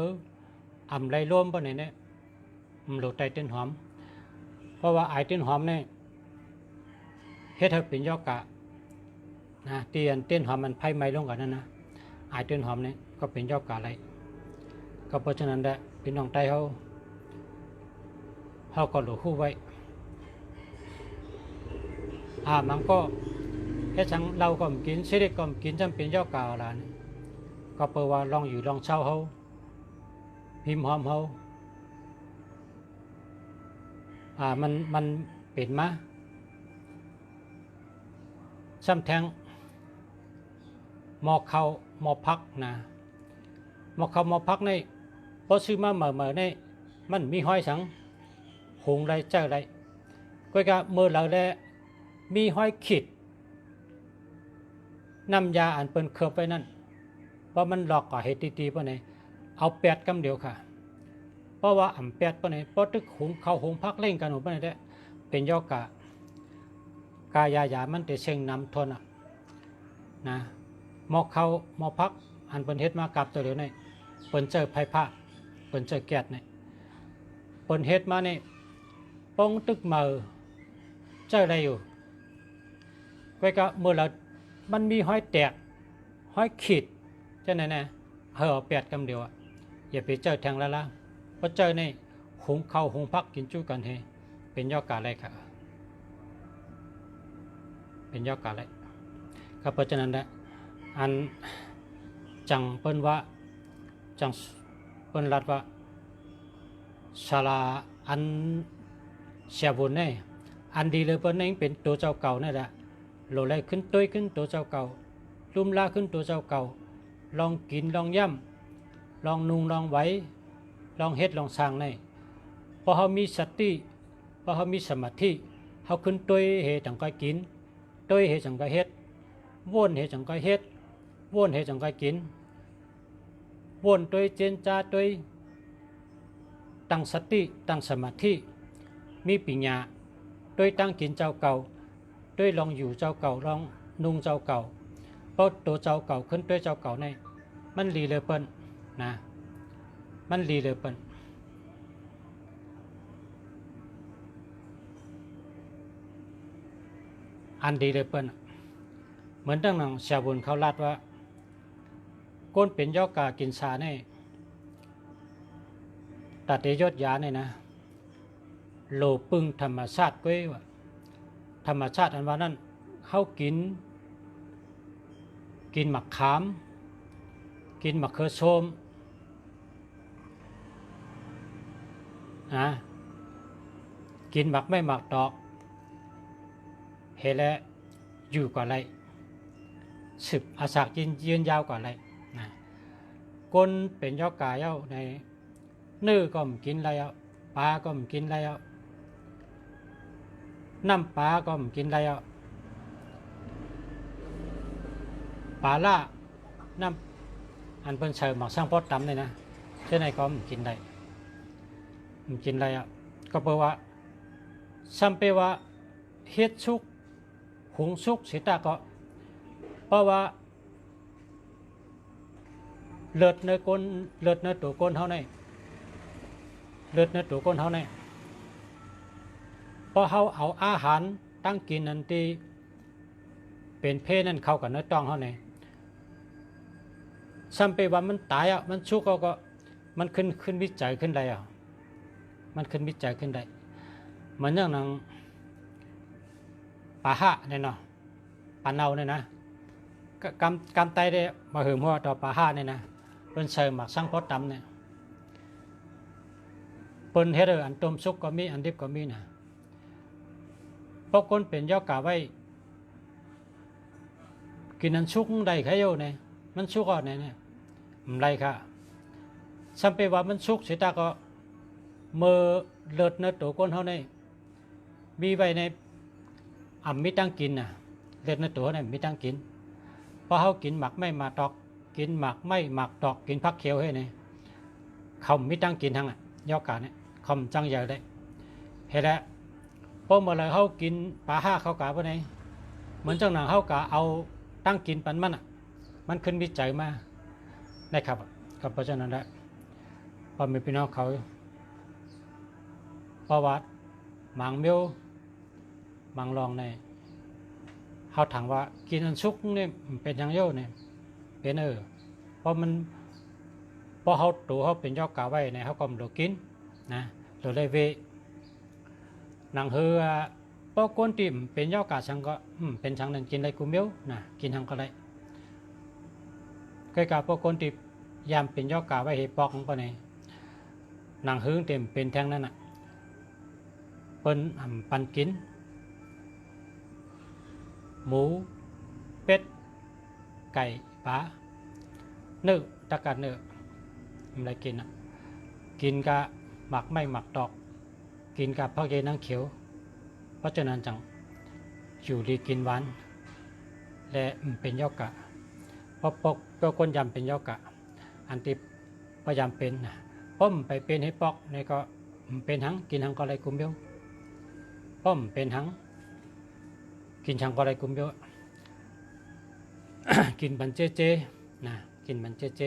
Speaker 1: อ่ำไรร่วมปะเนี่ยมันหลุดไตเต้นหอมเพราะว่าอายเต้นหอมเนี่ยเฮ็ดให้เป็นยอกะนะตีอันเต้นหอมมันไพ่ไม้ลงกันนั่นนะอายเต้นหอมเนี่ยก็เป็นยอกะอะไรก็เพราะฉะนั้นแหละพี่น้องไตเขาก็หลุดคู่ไว้มันก็แค่ฉันเราก็กินเสด็จก็กินจำเป็นยอกาอะไรนี่ก็เปิดว่าลองอยู่ลองเช่าเขาพิมพ์หอมเขามันเป็นมา ซ้ำแทงหมอเข้าหมอพักนะหมอเข้าหมอพักในพอซื้อมาเหม่อในมันมีห้อยสังหงไรเจ้าไรก็กะเมื่อเราได้มีห้อยขีดน้ำยาอันเปิ้นเคิบไว้นั่นเพราะมันหลอกก่อเหตุตีๆปะเนี่ยเอาแปดกำเดียวค่ะเพราะว่าอ่ำแปดปะเนี่ยเพราะตึกหุงเขาหุงพักเล่งกันหนูปะเนี่ยได้เป็นยอกกายามันแต่เชิงนำทนอ่ะนะหมอเขาหมอพักอันเปิ้นเฮ็ดมากับตัวเดียวเนี่ยเปิ้นเจอไผ่ผ้าเปิ้นเจอแก๊สเนี่ยเปิ้นเฮ็ดมาเนี่ยป้องตึกเมือเจออะไรอยู่ก็เมื่อเรามันมีห้อยแตกห้อยขีดเจ้าไหนนะเอาแปดกำเดียวอ่ะอย่าไปเจอแทงละเพราะเจอในหุงข้าวหุงพักกินจุกันเฮเป็นยอกาอะไรค่ะเป็นยอกาอะไรก็เพราะฉะนั้นแหละอันจังเปิ้นว่าจังเปิ้นรัดว่าศาลาอันเสียบุญเนี่ยอันดีเลยเปิ้นนี่เป็นตัวเจ้าเก่านี่แหละโลเลยขึ้นตัวขึ้นตัวเจ้าเก่าลุ่มลาขึ้นตัวเจ้าเก่าลองกินลองย่ำลองนุ่งลองไหวลองเฮ็ดลองสร้างในพอเขามีสติพอเขามีสมาธิเขาขึ้นตัวเหตุจังก็กินตัวเหตุจังก็เฮ็ดวนเหตุจังก็เฮ็ดวนเหตุจังก็กินวนตัวเจนจาตัวตั้งสติตั้งสมาธิมีปัญญาตัวตั้งกินเจ้าเก่าด้วยลองอยู่เจ้าเก่าลองนุ่งเจ้าเก่าเพราะตัวเจ้าเก่าขึ้นด้วยเจ้าเก่าในมันรีเลยเปิ้นนะมันรีเลยเปิ้นอันดีเลยเปิ้นเหมือนตั้งหนังชาวบุญเขาลัดว่าก้นเป็นยอกากินชาเนี่ยตัดยอดยาเนี่ยนะโลปึงธรรมชาติก้อยว่าธรรมชาติอันว่านั้นเขากินหมักขามกินหมักเขือส้มกินหมักไม่หมักดอกเฮและอยู่กว่าไรสืบอาศักยืนยาวกว่าไรนะก้นเป็นยอกาเย้าในเนื้อก็มกินไรเอาปลาก็มกินไรเอาน้ำปลาก็มกินไรเอาปลาล่าน้ำอันเป็นเชิญหมักสร้างพอดตำเลยนะเช่นไหนก็มกินไรมันกินไรอ่ะก็แปลว่าซ้ำไปว่าเฮ็ดสุกหุงสุกสิตาก็เพราะว่าเลือดในก้นเลือดในตัวก้นเท่านั้นเลือดในตัวก้นเท่านั้นพอเขาเอาอาหารตั้งกินนั่นที่เป็นเพศนั่นเข้ากับเนื้อต้องเท่านั้นซ้ำไปว่ามันตายอ่ะมันชุกก็มันขึ้นวิจัยขึ้นได้อ่ะมันขึ้นวิจัยขึ้นได้เหมือนอย่างนั้นปลาหะเนี่ยเนาะปลาเน่าเนี่ยนะกำไตได้มาหืมหัวต่อปลาหะเนี่ยนะเป็นเสริมหมักสร้างพอตำเนี่ยเป็นเฮเดอร์อันต้มซุกก็มีอันดิบก็มีนะพวกคนเป็นยอกาไว้กินอันชุกได้แค่โยเนี่ยมันชุกอ่อนเนี่ยมันไรค่ะซ้ำไปว่ามันชุกเสียตาก็เมื่อเลือดในตัวก้นเขาเนี่ยมีไว้ในมีตั้งกินน่ะเลือดในตัวเนี่ยมีตั้งกินพอเขากินหมักไม่หมักดอกกินหมักไม่หมักดอกกินผักเขียวให้เนี่ยเขามีตั้งกินทั้งยอกาเนี่ยเขาจังใหญ่ได้เห็นแล้วพอเมื่อไรเขากินปลาห้าเขากะว่าไงเหมือนจังหนังเขากะเอาตั้งกินปันมันขึ้นวิจัยมาได้ครับกับเพราะฉะนั้นแหละพอมีพี่น้องเขาประวัติหมังเมียวหมังรองในเขาถามว่ากินอันชุกเนี่ยเป็นยังโย่เนี่ยเป็นเพราะเขาตัวเขาเป็นยอกกาไว้เนี่ยเขาก็ไม่ได้กินนะเราได้เวหนังเฮือเพราะก้นติ่มเป็นยอกกาชังก็เป็นชังหนึ่งกินได้กูเมียวนะกินทางก็ได้เคยกับพวกคนติ่มยามเป็นยอกกาไว้เหตุปอกของปนเนี่ยหนังเฮือเต็มเป็นแทงนั่นน่ะเปิ้นปันกินหมู เป็ดไก่ปลาเนื้อตะกันเนื้ออะไรกินอ่ะกินกับหมักไม่หมักดอกกินกับผักเยนังเขียวเพราะฉะนั้นจังอยู่ดีกินหวานและเป็นยอกะเพราะปกตัวคนยำเป็นยอกะอันที่พยายามเป็นนะป้อมไปเป็นให้ปอกในก็เป็นหังกินหังก็ไรกุมเบี้ยวป้อมเป็นหังกินหังก็ไรกุมเบี้ยว กินบันเจเจนะกินบันเจเจ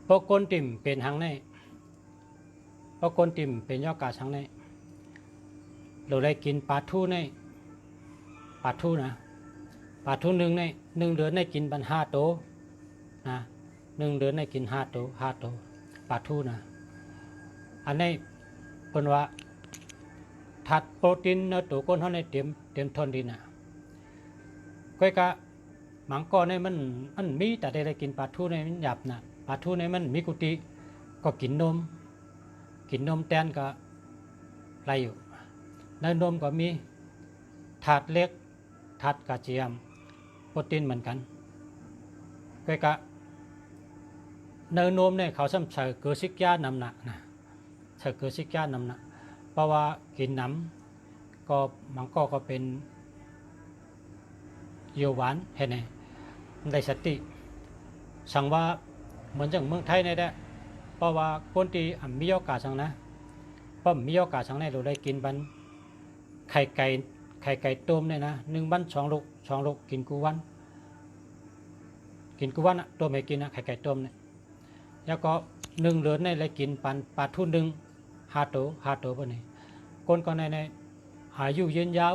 Speaker 1: พวกคนติ่มเป็นหังในพวกคนติ่มเป็นยอกะหังในเราได้กินปลาทูในปลาทูนะปลาทูหนึ่งใน1 เดือนได้กินบัน5 โตนะ1 เดือนได้กิน5 โตปลาทูนะอันนี้เป็นว่าถัดโปรตีนในตัวก้นเขาในเตรียมทนดีนะก้อยกะหมังก้อนในมันมีแต่ได้กินปลาทูในมันหยาบนะปลาทูในมันมีกุฏิก็กินนมแตนก็ไรอยู่ในนมก็มีถาดเล็กถาดกระเทียมโปรตีนเหมือนกันก้อยกะเนื้อนมเนี่ยเขาซ้ำใส่เกลือซิกยานำหนักนะใส่เกลือซิกยานำหนักเพราะว่ากินน้ำก็มันก็เป็นเยาหวานเห็นไหมได้สติสั่งว่าเหมือนอย่างเมืองไทยนี่แหละเพราะว่าคนที่มีโอกาสสั่งนะเพราะมีโอกาสสั่งในเราได้กินบันไข่ไก่ต้มเนี่ยนะ1 วัน 2 ลูกกินกูวันตัวไม่กินนะไข่ไก่ต้มเนี่ยแล้วก็1 เดือนในเลยกินปลาทู5 โตพวกนี้คนก็ในอายุยืนยาว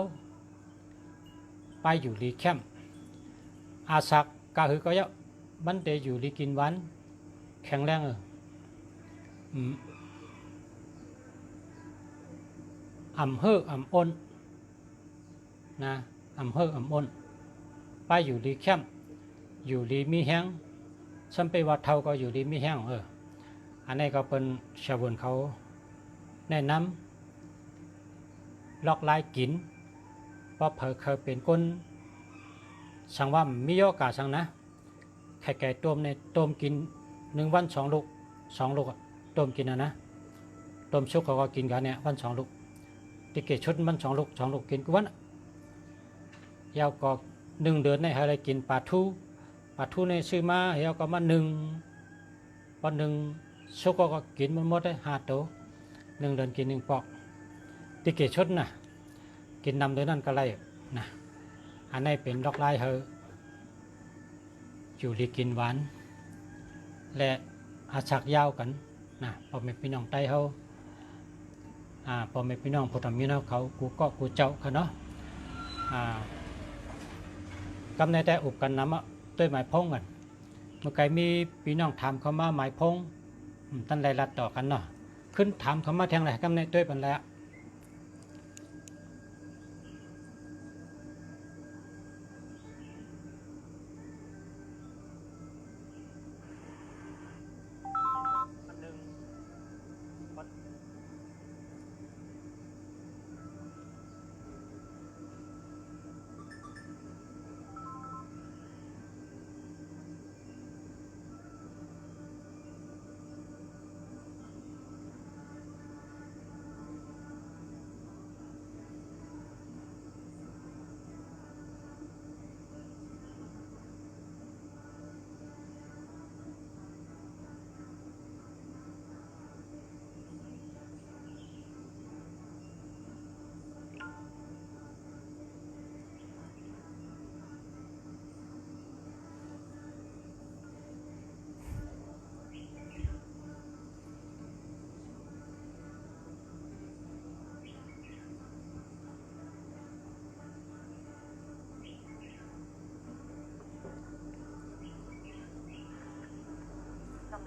Speaker 1: ไปอยู่ลีแคมอาศักกะหือก็เยอะมันเตอยู่ลีกินหวานแข็งแรงอ่ำอ้นนะอ่ำอ้นไปอยู่ลีแคมอยู่ลีมีแห้งสัมไปวัดเท่าก็อยู่ลีมีแห้งอันนี้ก็เป็นชาวบ้านเขาแนะนำลอกลายกินเพราะเคยเป็นคนสั่งว่ามีโอกาสสั่งนะไข่ไก่ต้มในต้มกิน1 วัน 2 ลูกต้มกินนะต้มชุกเขาก็กินกันเนี่ยวัน 2 ลูกติเกตชุดมัน2 ลูกกินกูวันยาวก็1 เดือนในอะไรกินปลาทูในซื้อมาเฮาก็มาวัน 1ชุกก็กินมันหมดได้5 โต1 เดือนกิน1 ปอกติเกตชุดนะกินนำโดยนั่นก็ไรนะอันนี้เป็นดอกไม้อยู่ดีกินหวานและอาชักยาวกันนะพอแม่พี่น้องไต้เขาพอแม่พี่น้องผู้ทำมีนะเขากูเจ้าเขาเนาะกำในแต่อุบกันน้ำด้วยหมายพงกันเมื่อไกมีพี่น้องถามเขามาหมายพงท่านไรรัดต่อกันเนาะขึ้นถามเขามาแทงไรกำในด้วยปันแล้ว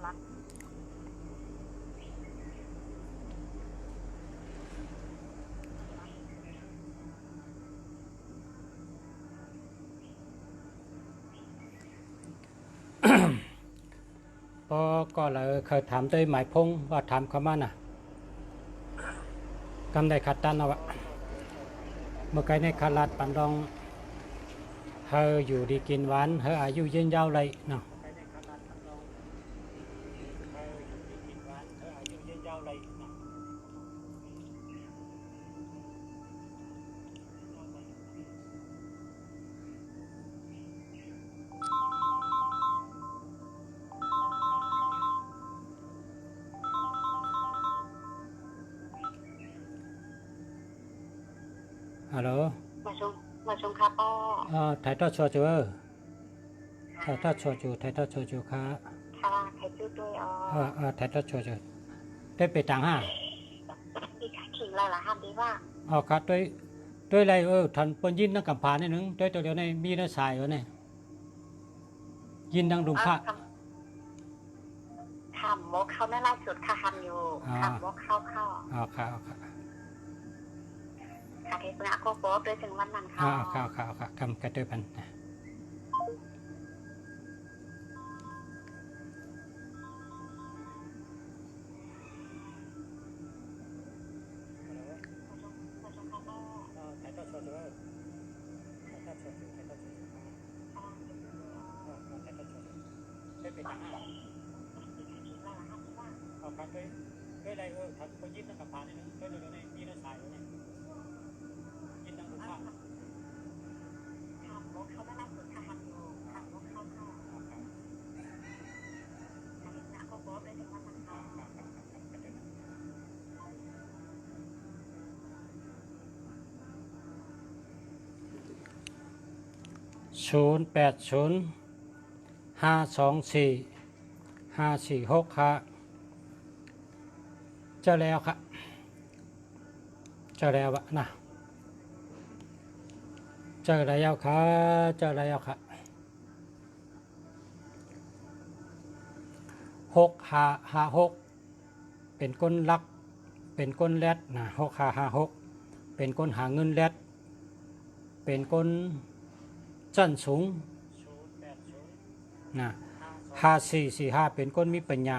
Speaker 3: ลัก
Speaker 1: พอก็เลยเคยถามด้วยหมายพงว่าถามเขามาน่ะกำได้ขัดตันเอาวะเมื่อไกลในขาลาดปันดอง เฮออยู่ดีกินหวานเฮออายุยืนยาวเลยเนาะฮัลโหล
Speaker 3: มาชมค่ะป้อ
Speaker 1: ถ่ายทอดสดอยู่ถ่ายทอดสดอยู่ค่ะ
Speaker 3: ค่ะใครจุดด้วย
Speaker 1: ถ่ายทอดสดอยู่ได้ไปต่างห้า
Speaker 3: มีขาขิงอะไรล่ะห้ามดีว่า
Speaker 1: ครับด้วยอะไรทันเปิ้นยินนักกำพาเนี่ยนึงด้วยตัวเดียวในมีน้าสายอยู่เนี่ยยินดังดุมผ้า
Speaker 3: ทำมกเข้าแม่ล่าสุดค่ะทำอยู่ทำมกเข้า
Speaker 1: ค่ะ
Speaker 3: เทศนาโคโป๊ด้วยถึงวันนั้น
Speaker 1: ค่ะคำกระตุ้ยพันด้วยอะไรทันเปิ้นยินนักกำพาเนี่ยนึงด้วยตัวเดียวในมีน้าสายอยู่เนี่ยยินดังดุมผ้า
Speaker 3: ทำมกเข้าแม่ล่าสุดค่ะทำอยู่ทำมกเข้าเทศนาโคโป๊ด้วยถึงวันนั้น
Speaker 1: 080-524-546ค่ะเจ้าแล้วค่ะเจ้าแล้วนะเจ้าแล้วค่ะ6556เป็นก้นลักเป็นก้นแรดนะ6556เป็นก้นหาเงินแรดเป็นก้นสั้นสูงนะ5445เป็นก้นมีปัญญา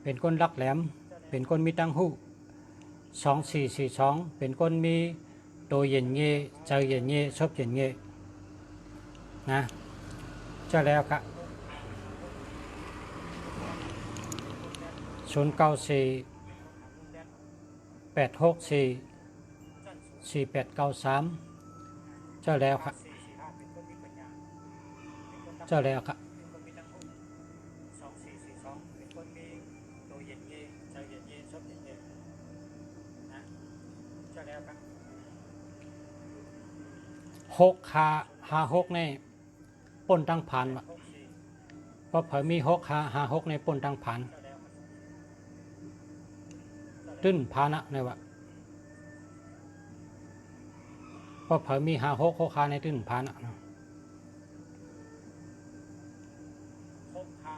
Speaker 1: เป็นก้นลักแหลมเป็นก้นมีตั้งหู้2442เป็นก้นมีโตเย็นเย่ใจเย็นเย่ชอบเย็นเย่นะเจ้าแล้วครับ094-864-4893เจ้าแล้วครับเจ้าแล้วครับ6556ในป่นตั้งผ่านวะเพราะเผยมี6556ในป่นตั้งผ่านตื้นพานะในวะเพราะเผยมี5665ในตื้นพานะ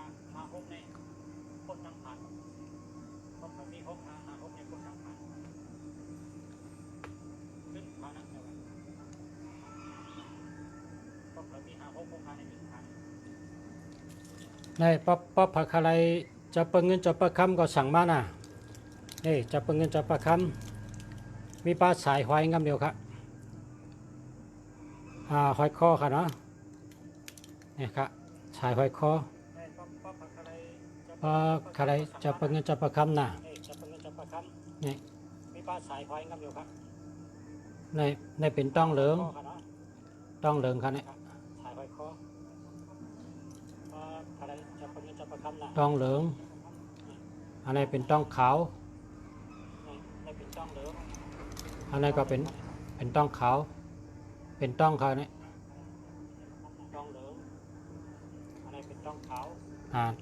Speaker 1: 6556ในป่นตั้งผ่านเพราะเผยมี6556ในป่นตั้งผ่านตื้นพานะในวะในปั๊บผักอะไรจะเปิดเงินจะประคำก็สั่งมาน่ะจะเปิดเงินจะประคำมีปลาสายหอยงำเดียวครับหอยคอค่ะเนาะเนี่ยครับสายหอยคออะไรจะเปิดเงินจะประคำน่ะนี่มีปลาสายหอยงำเดียวครับในเป็นต้องเหลืองครับเนี่ยต้องเหลืองอันนี้เป็นต้องขาวอันนี้ก็เป็นต้องขาวเป็นต้องขาวเนี่ยต้องเหลืองอันนี้เป็นต้องขาว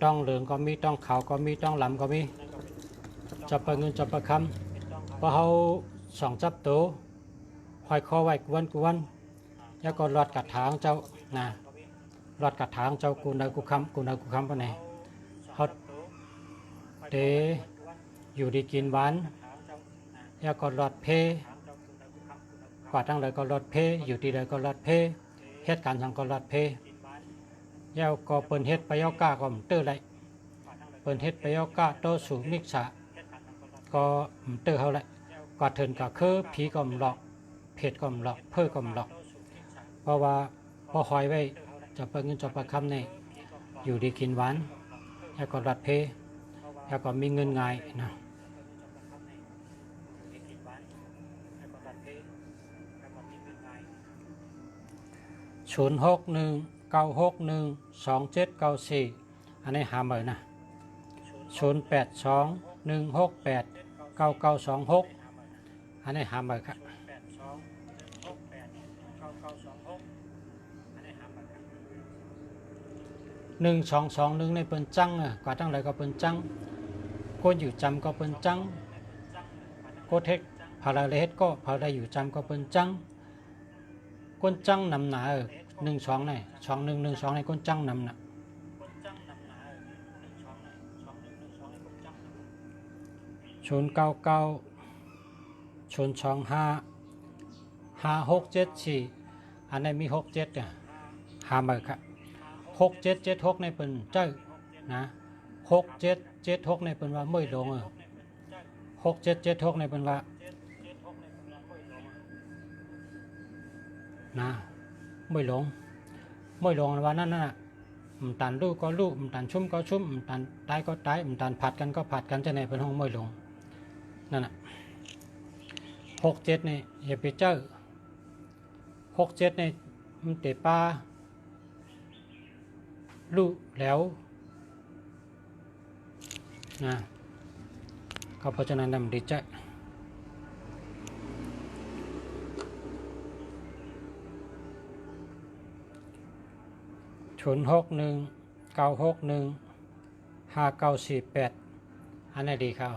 Speaker 1: ต้องเหลืองก็มีต้องขาวก็มีต้องหลำก็มีจับปลาเงินจับปลาคำพอเขาสองจับตัวหอยคอไว้กวนแล้วก็รอดกัดถางเจ้านะรอดกัดถางเจ้ากูนายกูคำปะไหนเขาเตอยู่ดีกินหวานแล้วก็รอดเพกว่าทั้งเลยก็รอดเพอยู่ที่ใดก็รอดเพเหตุการณ์ทางก็รอดเพแล้วก็เปิดเฮ็ดไปเอาก้าก็เตอไรเปิดเฮ็ดไปเอาก้าโตสู่มิกษาก็เตอเขาไรกว่าเถินก็คือผีก็หลอกเพศก็หลอกเพื่อก็หลอกเพราะว่าป อหอยไว้จะเปิดเงินจะประคำในอยู่ดีกินหวานแล้วก็รัดเพแล้วก็มีเงินง่ายนะ0619612794อันนี้หาเบอร์นะ0821689926อันนี้หาเบอร์ครับ1221ในเปิ้นจังกว่าตั้งไรก็เปิ้นจังก็อยู่จำก็เปิ้นจังก็เทคพาราเลเฮ็ดก็พาราอยู่จำก็เปิ้นจังก้นจังนำหนา12ใน2112ในก้นจังนำหนา099 025 5674อันนี้มี67หาเบอร์ครับ6776ในเปิ้นเจ้านะ6776ในเปิ้นว่าไม่ลง6776ในเปิ้นว่านะไม่ลงว่านั่นน่ะมันตันลูกก็ลูกมันตันชุ่มก็ชุ่มมันตันตายก็ตายมันตันผัดกันก็ผัดกันจะไหนเป็นห้องไม่ลงนั่นน่ะ67นี่อย่าไปเจ้า67นี่มันเตะปลาลูกแล้วนะก็เพราะฉะนั้นมันดีใจ0619615948อันนี้ดีครับ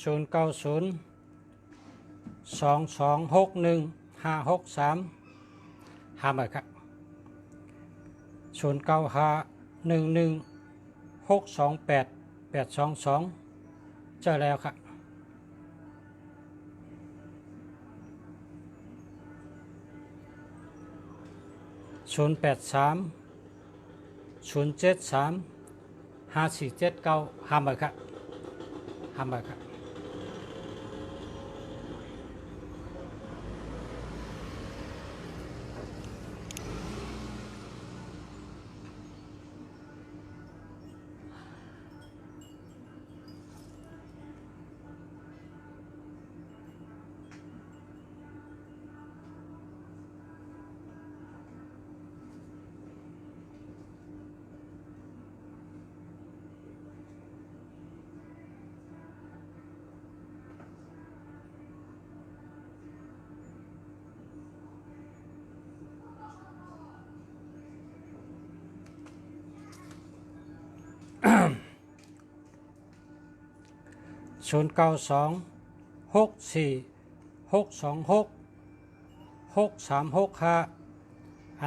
Speaker 1: 0902261563หาเบอร์ครับ0951162822เจอแล้วครับ0830735479หาเบอร์ครับหาเบอร์ครับ อัน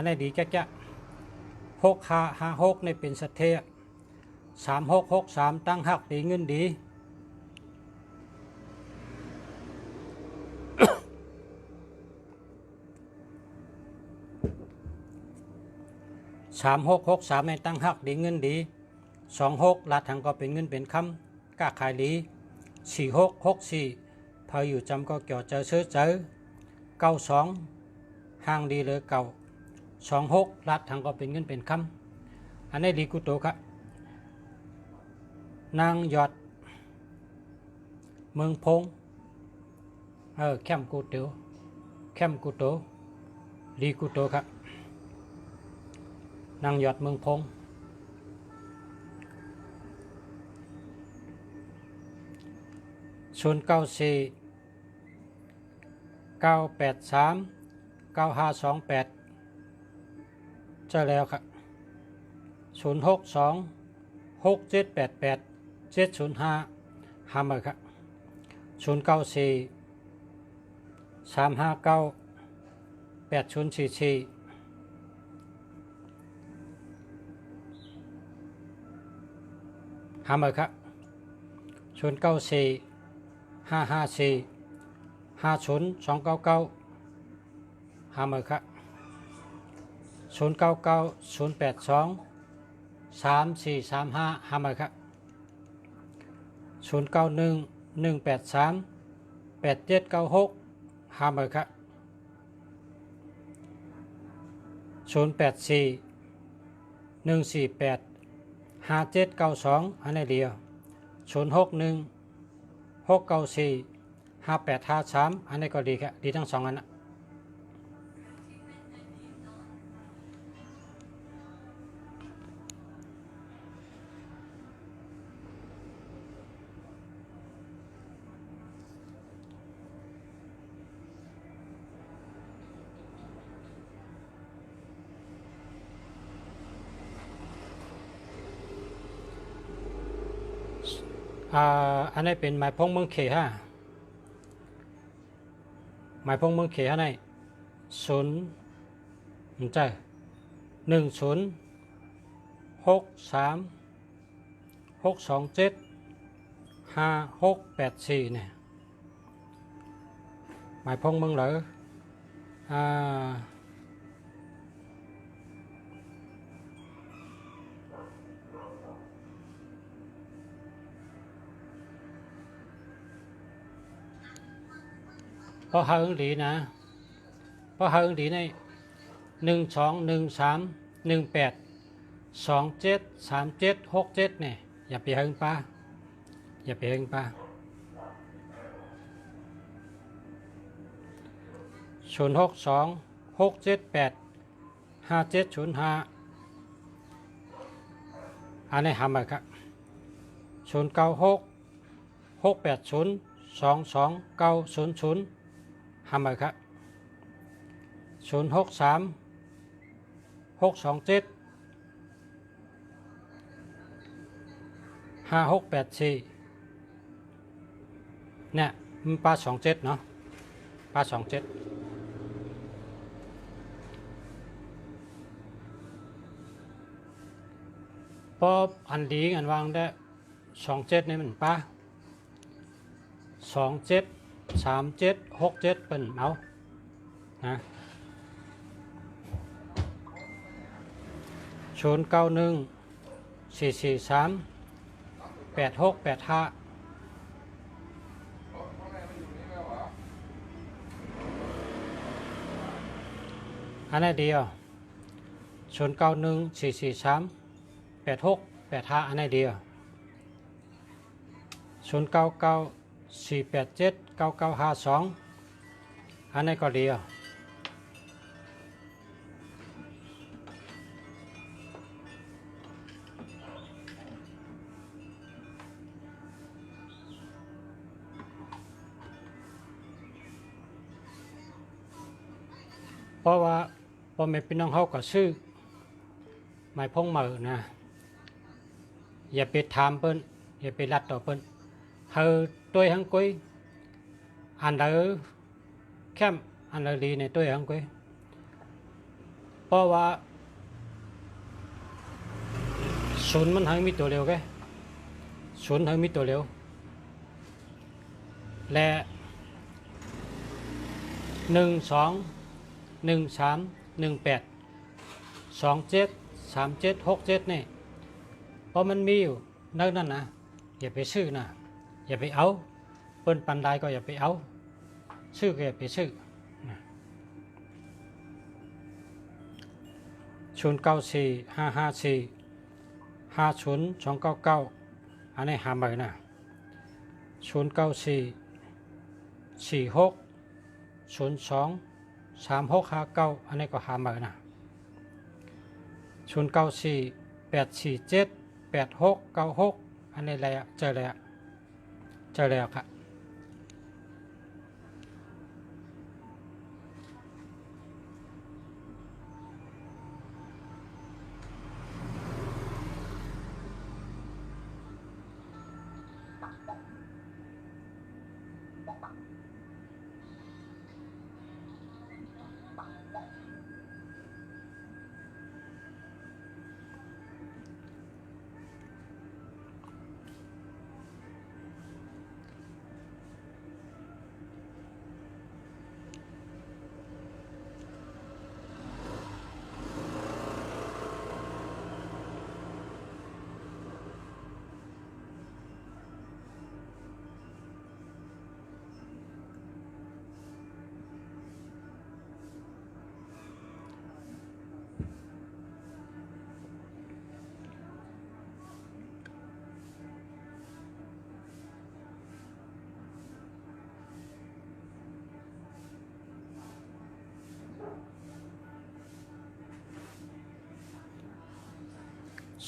Speaker 1: นี้ดีแจ๊ะ6556ในเป็นสเทีย3663ตั้งหักดีเงินดี3663ในตั้งหักดีเงินดี26ลาทังก็เป็นเงินเป็นคำก้าขายดี4664พออยู่จำก็เกี่ยวเจอซื้อเจอ92ห่างดีเลยเก่า26ลาทังก็เป็นเงินเป็นคำอันนี้ดีกุโตครับนางยอดเมืองพงแคมกูเตียวแคมกูโตดีกุโตครับนางยอดเมืองพง0949839528เจอแล้วครับ0626788705หามาครับ0943598044หามาครับ094554502299หามาครับ0990823435หามาครับ0911838796หามาครับ0841485792อันนี้เดียว0616945853อันนี้ก็ดีครับดีทั้งสองอันนะอันนี้เป็นหมายพงเมืองเขฮะหมายพงเมืองเขฮะใน1063627564เนี่ยหมายพงเมืองเหรอเพราะหาอึ้งดีนะเพราะหาอึ้งดีใน121318273767เนี่ยอย่าไปหึงป้าอย่าไปหึงป้า0626785705อันนี้หามาครับ0966802290หามาครับ0636275684เนี่ยมันปลา27เนาะปลา27พออันดีอันวางได้27นี่มันปลา273767เป็นเอานะ0914438685อันนี้เดียว0914438685อันนี้เดียว0994879952อันนี้ก็เดียวเพราะว่าพ่อแม่พี่น้องเขาก็ซื้อหมายพงเหมือนะอย่าไปถามเปิ้นอย่าไปรัดต่อเปิ้น hơi tôi hăng quý anh đỡ kém anh đỡ đi này tôi hăng quýเพราะว่าศูนย์มันให้มีตัวเร็วแกศูนย์ให้มีตัวเร็วและ12 13 18 27 37 67นี่เพราะมันมีอยู่นั่นนะอย่าไปซื้อนะอย่าไปเอาเปิ้นปันได้ก็อย่าไปเอาซื้อก็อย่าไปซื้อ094554 50299อันนี้หาใหม่นะ094 46 02 3659อันนี้ก็หาใหม่นะ094 847 8696อันนี้แหละเจอแล้วครับ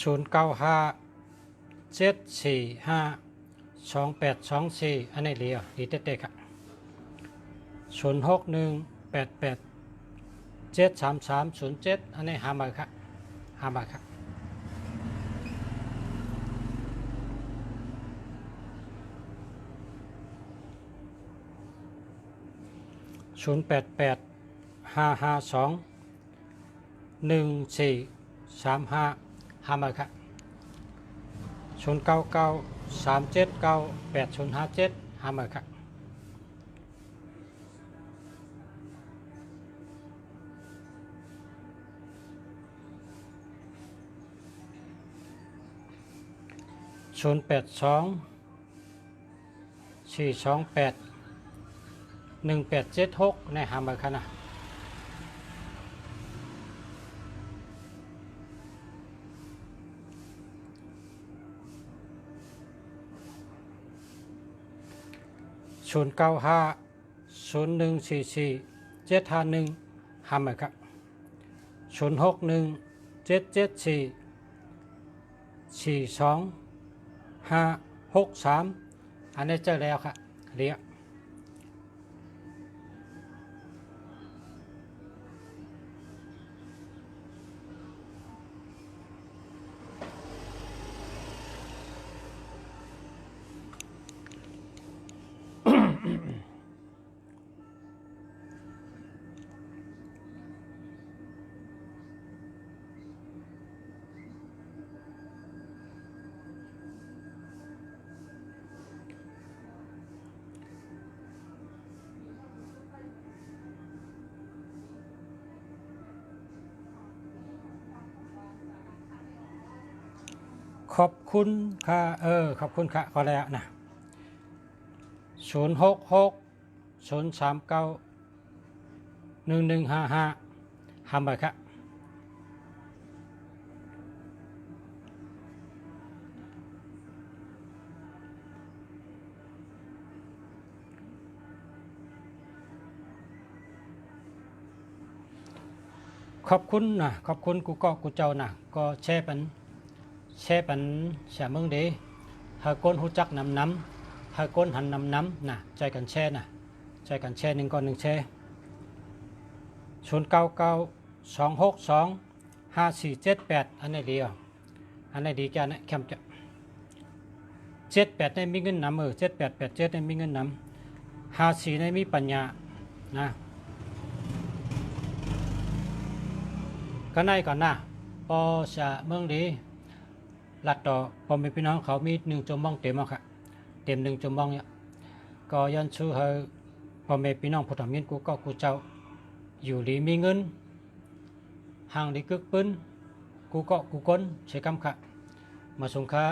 Speaker 1: 0957452824อันนี้เหลียวดีเด็ดๆครับ0618873307อันนี้หามาครับ0885521435หามาครับ0993798057หามาครับ0824281876ในหามาครับนะ0950144751หามาครับ0617742563อันนี้เจอแล้วครับเรียกขอบคุณค่ะขอบคุณค่ะก็แล้วนะ0660391155หามาครับขอบคุณนะขอบคุณกูเจ้านะก็แช่ปันเสียมึงดีหาก้นหูจักน้ำหาก้นหันน้ำนะใจกันแช่นะใจกันแช่1ก่อน1แช่0992625478อันนี้ดีอันนี้ดีแกนะแคมจะ 78ในมีเงินนำ7887ในมีเงินนำ54ในมีปัญญานะก็ในก่อนนะพอจะเมืองดีลัดต่อพอมีพี่น้องเขามี1ชั่วโมงเต็มอ่ะค่ะเต็ม1ชั่วโมงเนี่ยก็ยันชูเฮอพอมีพี่น้องผู้ทำยินกูก็กูเจ้าอยู่ดีมีเงินห่างดีกึกปืนกูก็กูก้นใช้คำค่ะมาสงค้า